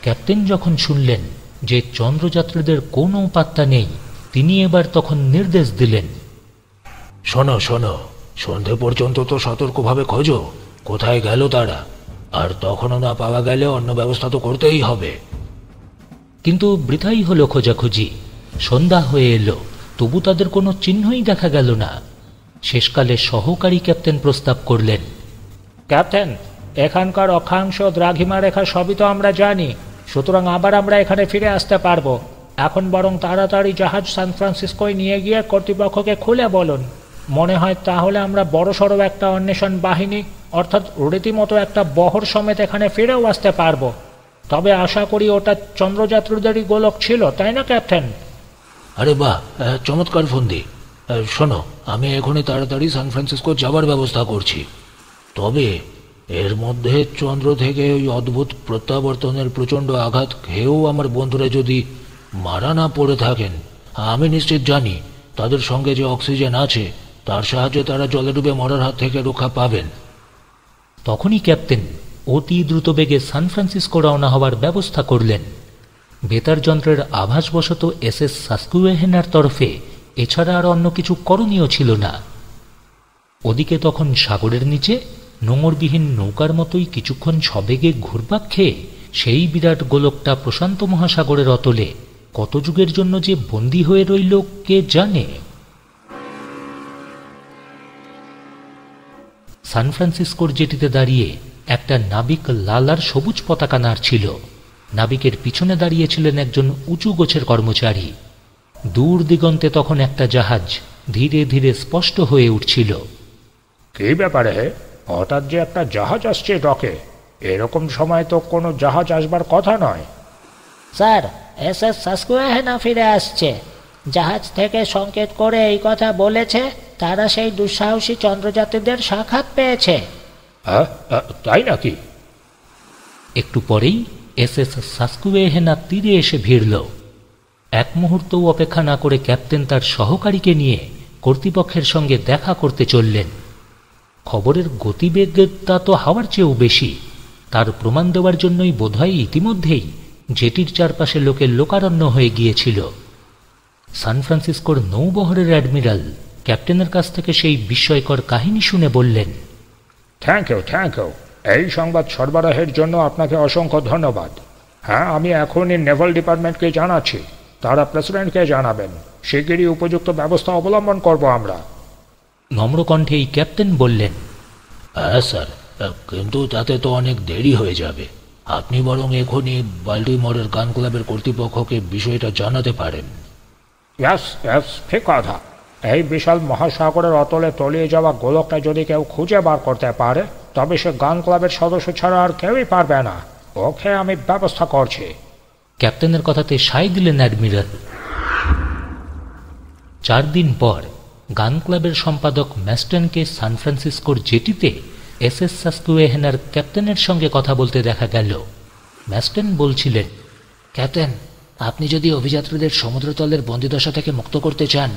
ক্যাপ্টেন যখন শুনলেন যে চন্দ্রযাত্রীদের কোনো পাত্তা নেই, তিনি এবার তখন নির্দেশ দিলেন, শোনো শোনো, সন্ধে পর্যন্ত তো সতর্কভাবে খোঁজো কোথায় গেল তারা, আর তখনও না পাওয়া গেলে অন্য ব্যবস্থা তো করতেই হবে। কিন্তু বৃথাই হলো খোঁজাখুঁজি। সন্ধ্যা হয়ে এলো, তবু তাদের কোনো চিহ্নই দেখা গেল না। শেষকালে সহকারী ক্যাপ্টেন প্রস্তাব করলেন, ক্যাপ্টেন, এখানকার অক্ষাংশ দ্রাঘিমা রেখা সবই তো আমরা জানি, সুতরাং আবার আমরা এখানে ফিরে আসতে পারবো। এখন বরং তাড়াতাড়ি জাহাজ সান ফ্রান্সিসকোয় নিয়ে গিয়ে কর্তৃপক্ষকে খুলে বলুন। মনে হয় তাহলে আমরা বড়সড় একটা অন্বেষণ বাহিনী, অর্থাৎ রীতিমতো একটা বহর সমেত এখানে ফিরেও আসতে পারবো। তবে আশা করি ওটা চন্দ্রযাত্রীদেরই গোলক ছিল, তাই না ক্যাপ্টেন? আরে বাহ, চমৎকার ফন্দি। শোনো, আমি এখনই তাড়াতাড়ি সান ফ্রান্সিসকো যাবার ব্যবস্থা করছি। তবে এর মধ্যে চন্দ্র থেকে ওই অদ্ভুত প্রত্যাবর্তনের প্রচণ্ড আঘাত খেয়েও আমার বন্ধুরা যদি মারা না পড়ে থাকেন, আমি নিশ্চিত জানি তাদের সঙ্গে যে অক্সিজেন আছে তার সাহায্যে তারা জলে ডুবে মরার হাত থেকে রক্ষা পাবেন। তখনই ক্যাপ্টেন অতি দ্রুত বেগে সান ফ্রান্সিসকো রওনা হওয়ার ব্যবস্থা করলেন। বেতার যন্ত্রের আভাসবশত এসএস সাসকুয়েহেনার তরফে এছাড়া আর অন্য কিছু করণীয় ছিল না। ওদিকে তখন সাগরের নিচে নোঙরবিহীন নৌকার মতোই কিছুক্ষণ সবেগে ঘুরপাক খেয়ে সেই বিরাট গোলকটা প্রশান্ত মহাসাগরের অতলে কত যুগের জন্য যে বন্দী হয়ে রইল কে জানে। সান ফ্রান্সিসকোর জেটিতে দাঁড়িয়ে একটা নাবিক লাল আর সবুজ পতাকা নাড়ছিল। নাবিকের পিছনে দাঁড়িয়েছিলেন একজন উঁচু গোছের কর্মচারী। দূর দিগন্তে তখন একটা জাহাজ ধীরে ধীরে স্পষ্ট হয়ে উঠছিল। কি ব্যাপারে, হঠাৎ যে একটা জাহাজ আসছে ডকে? এরকম সময় তো কোনো জাহাজ আসবার কথা নয়। স্যার, এসএস সাসকুয়েহেনা ফিরে আসছে। জাহাজ থেকে সংকেত করে এই কথা বলেছে তারা সেই দুঃসাহসী চন্দ্রযাত্রীদের সাক্ষাৎ পেয়েছে। তাই নাকি? একটু পরেই এসএস সাসকুয়েহেনা তীরে এসে ভিড়ল। এক মুহূর্তও অপেক্ষা না করে ক্যাপ্টেন তার সহকারীকে নিয়ে কর্তৃপক্ষের সঙ্গে দেখা করতে চললেন। খবরের গতিবেগটা তো হাওয়ার চেয়েও বেশি। তার প্রমাণ দেওয়ার জন্যই বোধহয় ইতিমধ্যেই জেটির চারপাশে লোকের লোকারণ্য হয়ে গিয়েছিল। সান ফ্রান্সিসকোর নৌবহরের অ্যাডমিরাল ক্যাপ্টেনের কাছ থেকে সেই বিস্ময়কর কাহিনী শুনে বললেন, থ্যাংক ইউ। এই সংবাদ সরবরাহের জন্য আপনাকে অসংখ্য ধন্যবাদ। হ্যাঁ, আমি এখনই নেভাল ডিপার্টমেন্টকে জানাচ্ছি, তারা প্রেসিডেন্টকে জানাবেন। শিগগিরই উপযুক্ত ব্যবস্থা অবলম্বন করব আমরা। নম্র কণ্ঠে এই ক্যাপ্টেন বললেন, হ্যাঁ স্যার, কিন্তু তাতে তো অনেক দেরি হয়ে যাবে। আপনি বরং এখনই বাল্টিমোরের গান ক্লাবের কর্তৃপক্ষকে বিষয়টা জানাতে পারেন। ইয়াস, ঠিক কথা। এই বিশাল মহাসাগরের অতলে তলিয়ে যাওয়া গোলকটা যদি কেউ খুঁজে বার করতে পারে, তবে সে গান ক্লাবের সদস্য ছাড়া আর কেউই পারবে না। ওকে আমি ব্যবস্থা করছি। ক্যাপ্টেনের কথাতে সায় দিলেন অ্যাডমিরাল। 4 দিন পর গান ক্লাবের সম্পাদক ম্যাস্টনকে সান ফ্রান্সিসকোর জেটিতে এসএস সাসকুয়েহেনার ক্যাপ্টেনের সঙ্গে কথা বলতে দেখা গেল। ম্যাস্টন বলছিলেন, ক্যাপ্টেন, আপনি যদি অভিযাত্রীদের সমুদ্রতলের বন্দিদশা থেকে মুক্ত করতে চান,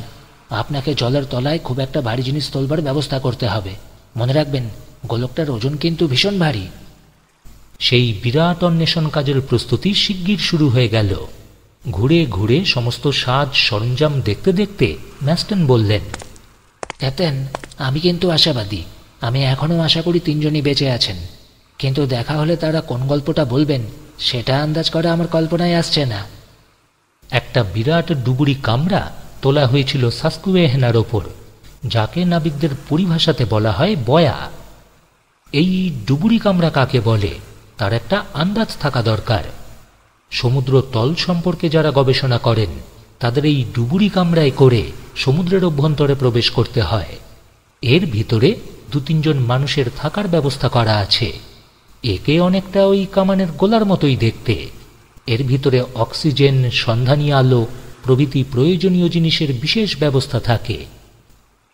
আপনাকে জলের তলায় খুব একটা ভারী জিনিস তোলবার ব্যবস্থা করতে হবে। মনে রাখবেন, গোলকটার ওজন কিন্তু ভীষণ ভারী। সেই বিরাট অন্বেষণ কাজের প্রস্তুতি শিগগির শুরু হয়ে গেল। ঘুরে ঘুরে সমস্ত সাজ সরঞ্জাম দেখতে দেখতে ম্যাস্টন বললেন, ক্যাপ্টেন, আমি কিন্তু আশাবাদী। আমি এখনও আশা করি 3 জনই বেঁচে আছেন, কিন্তু দেখা হলে তারা কোন গল্পটা বলবেন সেটা আন্দাজ করা আমার কল্পনায় আসছে না। একটা বিরাট ডুবুরি কামরা তোলা হয়েছিল সাসকুয়েহেনার ওপর, যাকে নাবিকদের পরিভাষাতে বলা হয় বয়া। এই ডুবুরি কামরা কাকে বলে তার একটা আন্দাজ থাকা দরকার। সমুদ্র তল সম্পর্কে যারা গবেষণা করেন তাদের এই ডুবুরি কামরায় করে সমুদ্রের অভ্যন্তরে প্রবেশ করতে হয়। এর ভিতরে 2-3 জন মানুষের থাকার ব্যবস্থা করা আছে। একে অনেকটা ওই কামানের গোলার মতোই দেখতে। এর ভিতরে অক্সিজেন, সন্ধানী আলো প্রভৃতি প্রয়োজনীয় জিনিসের বিশেষ ব্যবস্থা থাকে।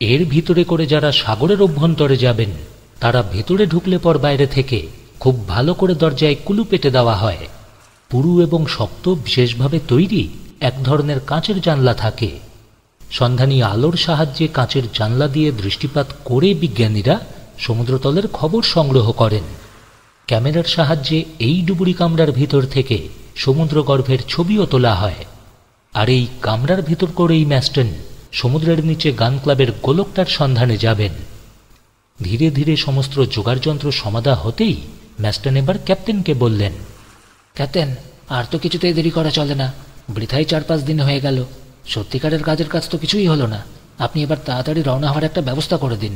এর ভিতরে করে যারা সাগরের অভ্যন্তরে যাবেন তারা ভেতরে ঢুকলে পর বাইরে থেকে খুব ভালো করে দরজায় কুলু পেটে দেওয়া হয়। পুরু এবং শক্ত বিশেষভাবে তৈরি এক ধরনের কাঁচের জানলা থাকে। সন্ধানী আলোর সাহায্যে কাঁচের জানলা দিয়ে দৃষ্টিপাত করে বিজ্ঞানীরা সমুদ্রতলের খবর সংগ্রহ করেন। ক্যামেরার সাহায্যে এই ডুবুরি কামরার ভিতর থেকে সমুদ্রগর্ভের ছবিও তোলা হয়। আর এই কামরার ভিতর করেই ম্যাস্টন সমুদ্রের নিচে গান ক্লাবের গোলকটার সন্ধানে যাবেন। ধীরে ধীরে সমস্ত যোগাড়যন্ত্র সমাধা হতেই ম্যাস্টন এবার ক্যাপ্টেনকে বললেন, ক্যাপ্টেন, আর তো কিছুতেই দেরি করা চলে না। বৃথাই 4-5 দিন হয়ে গেল। সত্যিকারের কাজের কাজ তো কিছুই হলো না। আপনি এবার তাড়াতাড়ি রওনা হওয়ার একটা ব্যবস্থা করে দিন।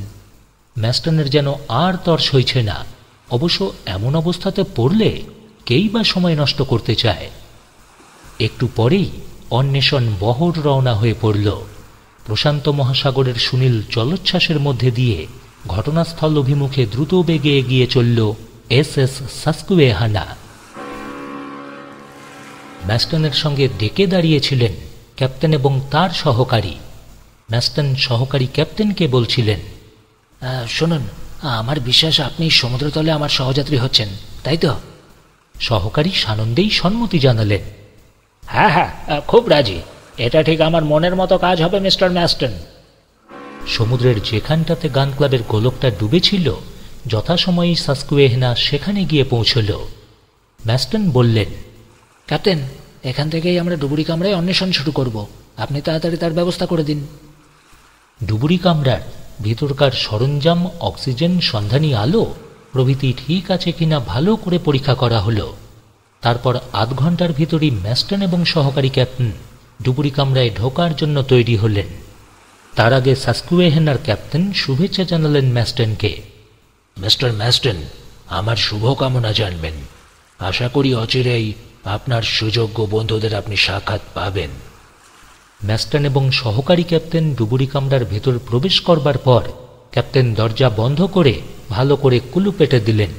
ম্যাস্টনের যেন আর তর সইছে না। অবশ্য এমন অবস্থাতে পড়লে কেই বা সময় নষ্ট করতে চায়। একটু পরেই অন্বেষণ বহর রওনা হয়ে পড়ল। প্রশান্ত মহাসাগরের সুনীল জলোচ্ছ্বাসের মধ্যে দিয়ে ঘটনাস্থল অভিমুখে দ্রুত বেগে এগিয়ে চলল SS সাসকুয়েহানা। ম্যাস্টনের সঙ্গে ডেকে দাঁড়িয়েছিলেন ক্যাপ্টেন এবং তার সহকারী। ম্যাস্টন সহকারী ক্যাপ্টেনকে বলছিলেন, শুনুন, আমার বিশ্বাস আপনি সমুদ্রতলে আমার সহযাত্রী হচ্ছেন, তাই তো? সহকারী সানন্দেই সম্মতি জানালেন। হ্যাঁ হ্যাঁ, খুব রাজি। এটা ঠিক আমার মনের মতো কাজ হবে মিস্টার ম্যাস্টন। সমুদ্রের যেখানটাতে গান ক্লাবের গোলকটা ডুবেছিল যথাসময়েই সাসকুয়েহানা সেখানে গিয়ে পৌঁছল। ম্যাস্টন বললেন, ক্যাপ্টেন, এখান থেকেই আমরা ডুবুরি কামরায় অন্বেষণ শুরু করব। আপনি তাড়াতাড়ি তার ব্যবস্থা করে দিন। ডুবুরি কামরার ভিতরকার সরঞ্জাম, অক্সিজেন, সন্ধানী আলো প্রভৃতি ঠিক আছে কিনা ভালো করে পরীক্ষা করা হলো। তারপর আধ ঘন্টার ভিতরই ম্যাস্টন এবং সহকারী ক্যাপ্টেন ডুবুরি কামরায় ঢোকার জন্য তৈরি হলেন। তার আগে সাসকুয়েহানার ক্যাপ্টেন শুভেচ্ছা জানালেন ম্যাস্টনকে। মিস্টার ম্যাস্টন, আমার শুভকামনা জানবেন। আশা করি অচিরেই আপনার সুযোগ্য বন্ধুদের আপনি সাক্ষাৎ পাবেন। ম্যাস্টন এবং সহকারী ক্যাপ্টেন ডুবুরি কামরার ভেতর প্রবেশ করবার পর ক্যাপ্টেন দরজা বন্ধ করে ভালো করে কুলু পেটে দিলেন।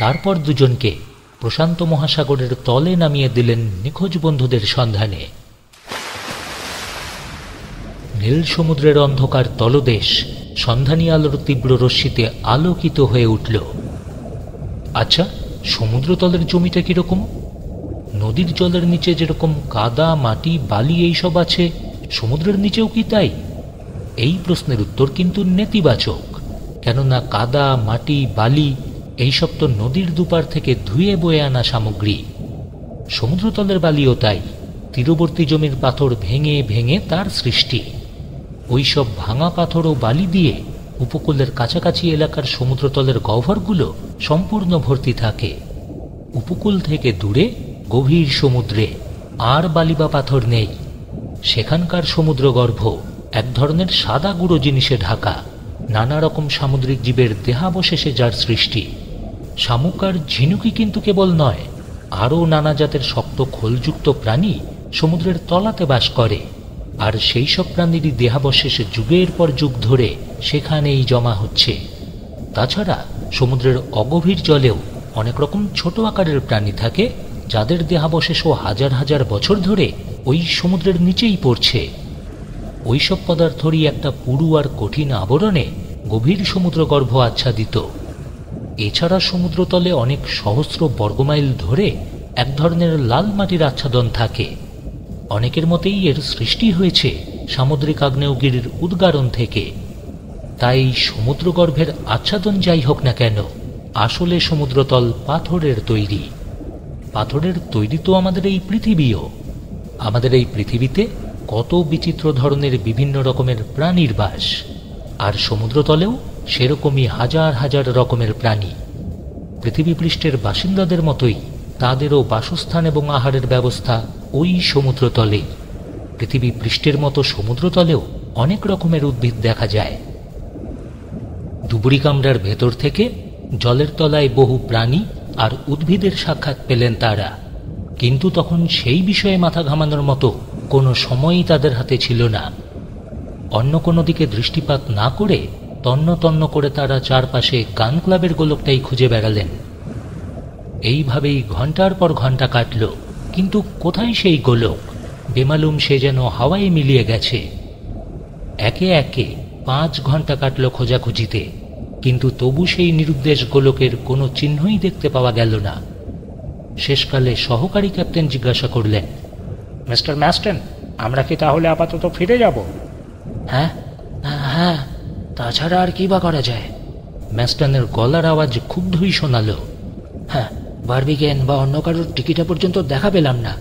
তারপর দুজনকে প্রশান্ত মহাসাগরের তলে নামিয়ে দিলেন নিখোঁজ বন্ধুদের সন্ধানে। নীল সমুদ্রের অন্ধকার তলদেশ সন্ধানী আলোর তীব্র রশ্মিতে আলোকিত হয়ে উঠল। আচ্ছা, সমুদ্রতলের জমিটা কিরকম? নদীর জলের নিচে যেরকম কাদা, মাটি, বালি এইসব আছে, সমুদ্রের নিচেও কি তাই? এই প্রশ্নের উত্তর কিন্তু নেতিবাচক। কেননা কাদা, মাটি, বালি এইসব তো নদীর দুপার থেকে ধুয়ে বয়ে আনা সামগ্রী। সমুদ্রতলের বালিও তাই, তীরবর্তী জমির পাথর ভেঙে ভেঙে তার সৃষ্টি। ওইসব ভাঙা পাথর ও বালি দিয়ে উপকূলের কাছাকাছি এলাকার সমুদ্রতলের গহ্বরগুলো সম্পূর্ণ ভর্তি থাকে। উপকূল থেকে দূরে গভীর সমুদ্রে আর বালি বা পাথর নেই। সেখানকার সমুদ্রগর্ভ এক ধরনের সাদা গুঁড়ো জিনিসে ঢাকা, নানা রকম সামুদ্রিক জীবের দেহাবশেষে যার সৃষ্টি। শামুক আর ঝিনুকি কিন্তু কেবল নয়, আরও নানা জাতের শক্ত খোলযুক্ত প্রাণী সমুদ্রের তলাতে বাস করে। আর সেই সব প্রাণীরই দেহাবশেষে যুগের পর যুগ ধরে সেখানেই জমা হচ্ছে। তাছাড়া সমুদ্রের অগভীর জলেও অনেক রকম ছোট আকারের প্রাণী থাকে, যাদের দেহাবশেষও হাজার হাজার বছর ধরে ওই সমুদ্রের নিচেই পড়ছে। ওইসব পদার্থরই একটা পুরু আর কঠিন আবরণে গভীর সমুদ্রগর্ভ আচ্ছাদিত। এছাড়া সমুদ্রতলে অনেক সহস্র বর্গমাইল ধরে এক ধরনের লাল মাটির আচ্ছাদন থাকে। অনেকের মতেই এর সৃষ্টি হয়েছে সামুদ্রিক আগ্নেয়গিরির উদ্গারণ থেকে। তাই সমুদ্রগর্ভের আচ্ছাদন যাই হোক না কেন, আসলে সমুদ্রতল পাথরের তৈরি। পাথরের তৈরি তো আমাদের এই পৃথিবীও। আমাদের এই পৃথিবীতে কত বিচিত্র ধরনের বিভিন্ন রকমের প্রাণীর বাস, আর সমুদ্রতলেও সেরকমই হাজার হাজার রকমের প্রাণী। পৃথিবী পৃষ্ঠের বাসিন্দাদের মতোই তাদেরও বাসস্থান এবং আহারের ব্যবস্থা ওই সমুদ্রতলে। পৃথিবী পৃষ্ঠের মতো সমুদ্রতলেও অনেক রকমের উদ্ভিদ দেখা যায়। ডুবুরি কামরার ভেতর থেকে জলের তলায় বহু প্রাণী আর উদ্ভিদের সাক্ষাৎ পেলেন তারা। কিন্তু তখন সেই বিষয়ে মাথা ঘামানোর মতো কোনো সময়ই তাদের হাতে ছিল না। অন্য কোনো দিকে দৃষ্টিপাত না করে তন্ন তন্ন করে তারা চারপাশে গান ক্লাবের গোলকটাই খুঁজে বেড়ালেন। এইভাবেই ঘন্টার পর ঘন্টা কাটল, কিন্তু কোথায় সেই গোলক? বেমালুম সে যেন হাওয়ায় মিলিয়ে গেছে। একে একে 5 ঘন্টা কাটল খোঁজাখুঁজিতে, কিন্তু তবু সেই নিরুদ্দেশ গোলকের কোনো চিহ্নই দেখতে পাওয়া গেল না। শেষকালে সহকারী ক্যাপ্টেন জিজ্ঞাসা করলেন, মিস্টার ম্যাস্টন, আমরা কি তাহলে আপাতত ফিরে যাব? হ্যাঁ হ্যাঁ, তাছাড়া আর কি বা করা যায়? ম্যাস্টনের গলার আওয়াজ ক্ষুব্ধই শোনালো। হ্যাঁ, বারবিকেন বা অন্য কারোর টিকিটা পর্যন্ত দেখা পেলাম না।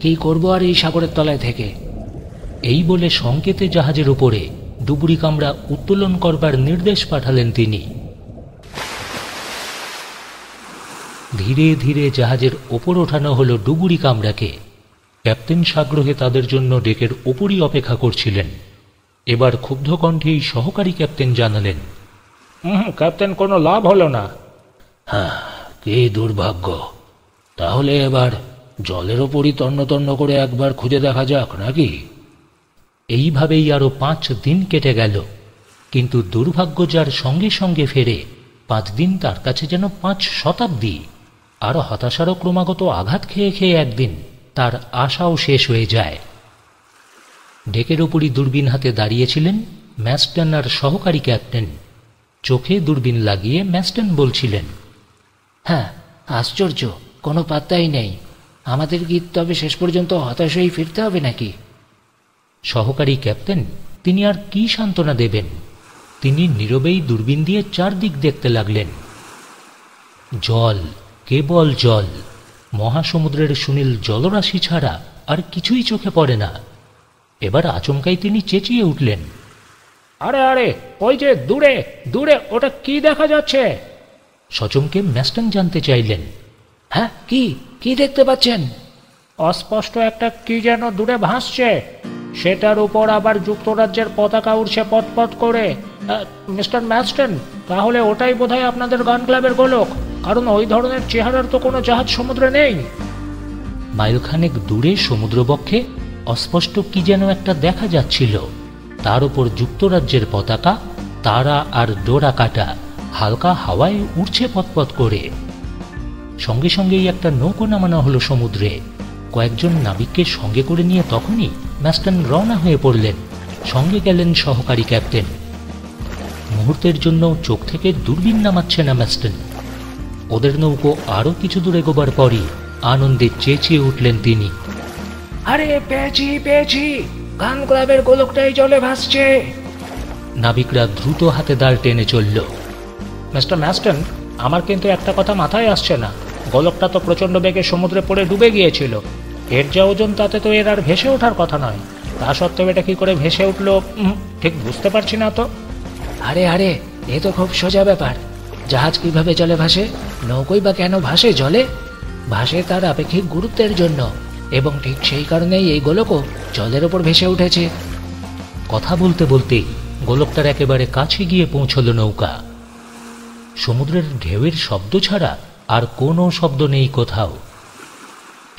কি করব আর এই সাগরের তলায় থেকে? এই বলে সংকেতে জাহাজের উপরে ডুবুরি কামরা উত্তোলন করবার নির্দেশ পাঠালেন তিনি। ধীরে ধীরে জাহাজের ওপর ওঠানো হলো ডুবুরি কামরাকে। ক্যাপ্টেন সাগ্রহে তাদের জন্য ডেকের ওপরই অপেক্ষা করছিলেন। এবার ক্ষুব্ধ কণ্ঠেই সহকারী ক্যাপ্টেন জানালেন, ক্যাপ্টেন, কোনো লাভ হলো না। হ্যাঁ, কি দুর্ভাগ্য। তাহলে এবার জলের ওপরই তন্ন তন্ন করে একবার খুঁজে দেখা যাক নাকি? এইভাবেই আরো 5 দিন কেটে গেল, কিন্তু দুর্ভাগ্য যার সঙ্গে সঙ্গে ফেরে 5 দিন তার কাছে যেন 5 শতাব্দী। আর হতাশারও ক্রমাগত আঘাত খেয়ে খেয়ে একদিন তার আশাও শেষ হয়ে যায়। ডেকের ওপরই দূরবীন হাতে দাঁড়িয়েছিলেন ম্যাস্টন আর সহকারী ক্যাপ্টেন। চোখে দূরবীন লাগিয়ে ম্যাস্টন বলছিলেন, হ্যাঁ, আশ্চর্য, কোনো পাত্তাই নেই। আমাদের কি তবে শেষ পর্যন্ত হতাশ হয়েই ফিরতে হবে নাকি? সহকারী ক্যাপ্টেন তিনি আর কি সান্ত্বনা দেবেন? তিনি নীরবেই দূরবীন দিয়ে চারদিক দেখতে লাগলেন। জল, কেবল জল। মহাসমুদ্রের সুনীল জলরাশি ছাড়া আর কিছুই চোখে পড়ে না। এবার আচমকাই তিনি চেঁচিয়ে উঠলেন, আরে আরে, ওই যে দূরে দূরে ওটা কি দেখা যাচ্ছে? সচমকে ম্যাস্টন জানতে চাইলেন, হ্যাঁ, কি কি দেখতে পাচ্ছেন? অস্পষ্ট একটা কি যেন দূরে ভাসছে। সেটার উপর আবার যুক্তরাজ্যের পতাকা উড়ছে পটপট করে। মিস্টার ম্যাস্টন, তাহলে ওটাই বোধহয় আপনাদের গান ক্লাবের গোলক, কারণ ওই ধরনের চেহারার তো কোনো জাহাজ সমুদ্রে নেই। মাইলখানেক দূরে সমুদ্রবক্ষে অস্পষ্ট কি যেন একটা দেখা যাচ্ছিল। তার উপর যুক্তরাজ্যের পতাকা, তারা আর ডোরা কাটা হালকা হাওয়ায় উড়ছে পথপথ করে। সঙ্গে সঙ্গেই একটা নৌকো নামানো হলো সমুদ্রে। কয়েকজন নাবিককে সঙ্গে করে নিয়ে তখনই ম্যাস্টন রওনা হয়ে পড়লেন। সঙ্গে গেলেন সহকারী ক্যাপ্টেন। মুহূর্তের জন্য চোখ থেকে দূরবীন নামাচ্ছে না ম্যাস্টন। ওদের নৌকো আরো কিছু দূর এগোবার পরই আনন্দে চেঁচিয়ে উঠলেন তিনি, আরে পেয়েছি পেয়েছি, গান ক্লাবের গোলকটাই জলে ভাসছে। নাবিকরা দ্রুত হাতে দাঁড় টেনে চলল। মিস্টার ম্যাস্টন, আমার কিন্তু একটা কথা মাথায় আসছে না। গোলকটা তো প্রচণ্ড বেগে সমুদ্রে পড়ে ডুবে গিয়েছিল। এর যা ওজন তাতে তো এর আর ভেসে ওঠার কথা নয়। তা সত্ত্বেও এটা কি করে ভেসে উঠলো ঠিক বুঝতে পারছি না তো। আরে আরে, এ তো খুব সোজা ব্যাপার। জাহাজ কিভাবে জলে ভাসে? নৌকোই বা কেন ভাসে জলে? ভাসে তার আপেক্ষিক গুরুত্বের জন্য, এবং ঠিক সেই কারণেই এই গোলকও জলের ওপর ভেসে উঠেছে। কথা বলতে বলতেই গোলকটার একেবারে কাছে গিয়ে পৌঁছল নৌকা। সমুদ্রের ঢেউয়ের শব্দ ছাড়া আর কোনো শব্দ নেই কোথাও।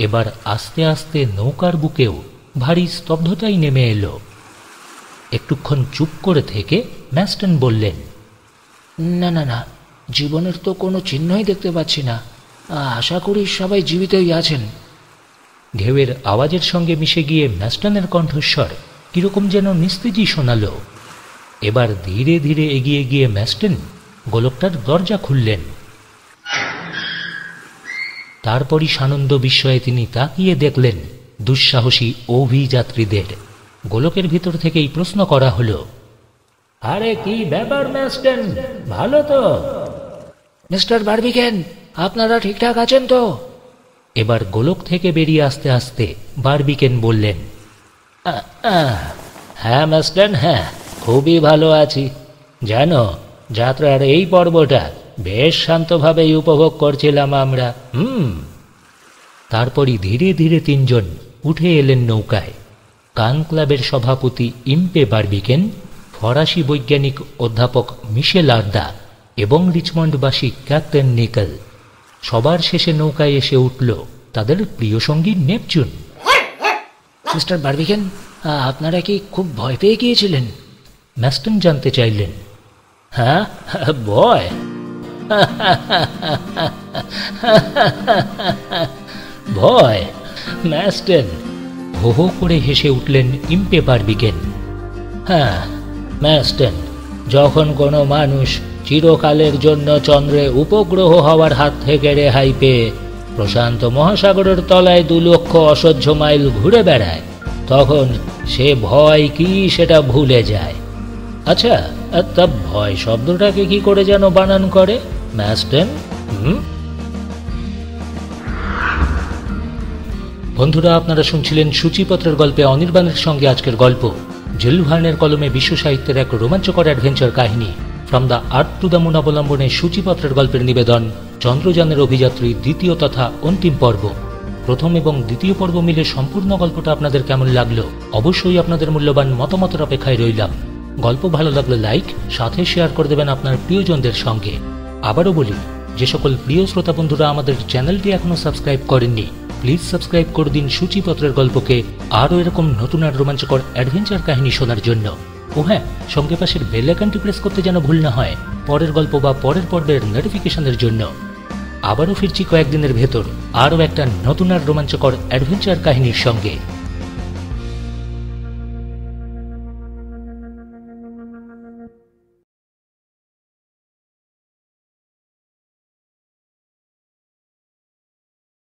এবার আস্তে আস্তে নৌকার বুকেও ভারী স্তব্ধতাই নেমে এলো। একটুক্ষণ চুপ করে থেকে ম্যাস্টন বললেন, না না না, জীবনের তো কোনো চিহ্নই দেখতে পাচ্ছি না। আশা করি সবাই জীবিতই আছেন। ঢেউয়ের আওয়াজের সঙ্গে মিশে গিয়ে ম্যাস্টনের কণ্ঠস্বর কিরকম যেন নিস্তেজি শোনালো। এবার ধীরে ধীরে এগিয়ে গিয়ে ম্যাস্টন গোলকটার দরজা খুললেন। তারপরই সানন্দ বিস্ময়ে তিনি তাকিয়ে দেখলেন দুঃসাহসী অভিযাত্রীদের। গোলকের ভিতর থেকেই প্রশ্ন করা হলো, আরে কি ব্যাপার ম্যাস্টন, ভালো তো? মিস্টার বারবিকেন, আপনারা ঠিকঠাক আছেন তো? এবার গোলক থেকে বেরিয়ে আসতে আসতে বারবিকেন বললেন, হ্যাঁ ম্যাস্টন, হ্যাঁ, খুবই ভালো আছি। জানো, যাত্রার এই পর্বটা বেশ শান্তভাবেই উপভোগ করছিলাম আমরা। তারপরই ধীরে ধীরে তিনজন উঠে এলেন নৌকায়। গান ক্লাবের সভাপতি ইম্পে বারবিকেন, ফরাসি বৈজ্ঞানিক অধ্যাপক মিশেল আর্দা এবং রিচমন্ডবাসী ক্যাপ্টেন নিকেল। সবার শেষে নৌকায় এসে উঠল তাদের প্রিয় সঙ্গী নেপচুন। মিস্টার বারবিকেন, আপনারা কি খুব ভয় পেয়ে গিয়েছিলেন? ম্যাস্টন জানতে চাইলেন। হ্যাঁ, ভয়? ভয়? ম্যাস্টেন? হো হো করে হেসে উঠলেন ইম্পে বারবিকেন। হ্যাঁ, ম্যাস্টেন, যখন কোনো মানুষ চিরকালের জন্য চন্দ্রে উপগ্রহ হওয়ার হাত থেকে রেহাই পেয়ে প্রশান্ত মহাসাগরের তলায় 2 লক্ষ অসহ্য মাইল ঘুরে বেড়ায়, তখন সে ভয় কি সেটা ভুলে যায়। আচ্ছা, তা ভয় শব্দটাকে কি করে যেন বানান করে ম্যাস্টেন? বন্ধুরা, আপনারা শুনছিলেন সূচিপত্রের গল্পে অনির্বাণের সঙ্গে আজকের গল্প জুল ভার্নের কলমে বিশ্ব সাহিত্যের এক রোমাঞ্চকর অ্যাডভেঞ্চার কাহিনী from the earth to the moon অবলম্বনে সূচিপত্রের গল্পের নিবেদন চন্দ্রযানের অভিযাত্রী দ্বিতীয় তথা অন্তিম পর্ব। প্রথম এবং দ্বিতীয় পর্ব মিলে সম্পূর্ণ গল্পটা আপনাদের কেমন লাগলো অবশ্যই আপনাদের মূল্যবান মতামতের অপেক্ষায় রইলাম। গল্প ভালো লাগলে লাইক, সাথে শেয়ার করে দেবেন আপনার প্রিয়জনদের সঙ্গে। আবারও বলি, যে সকল প্রিয় শ্রোতা বন্ধুরা আমাদের চ্যানেলটি এখনো সাবস্ক্রাইব করেননি, প্লিজ সাবস্ক্রাইব করে দিন সূচিপত্রের গল্পকে আরও এরকম নতুন আর রোমাঞ্চকর অ্যাডভেঞ্চার কাহিনী শোনার জন্য। ও হ্যাঁ, সঙ্গে পাশের বেল আইকনটি প্রেস করতে যেন ভুল না হয় পরের গল্প বা পরের পর্বের নোটিফিকেশনের জন্য। আবারও ফিরছি কয়েকদিনের ভেতর আরও একটা নতুন আর রোমাঞ্চকর অ্যাডভেঞ্চার কাহিনীর সঙ্গে।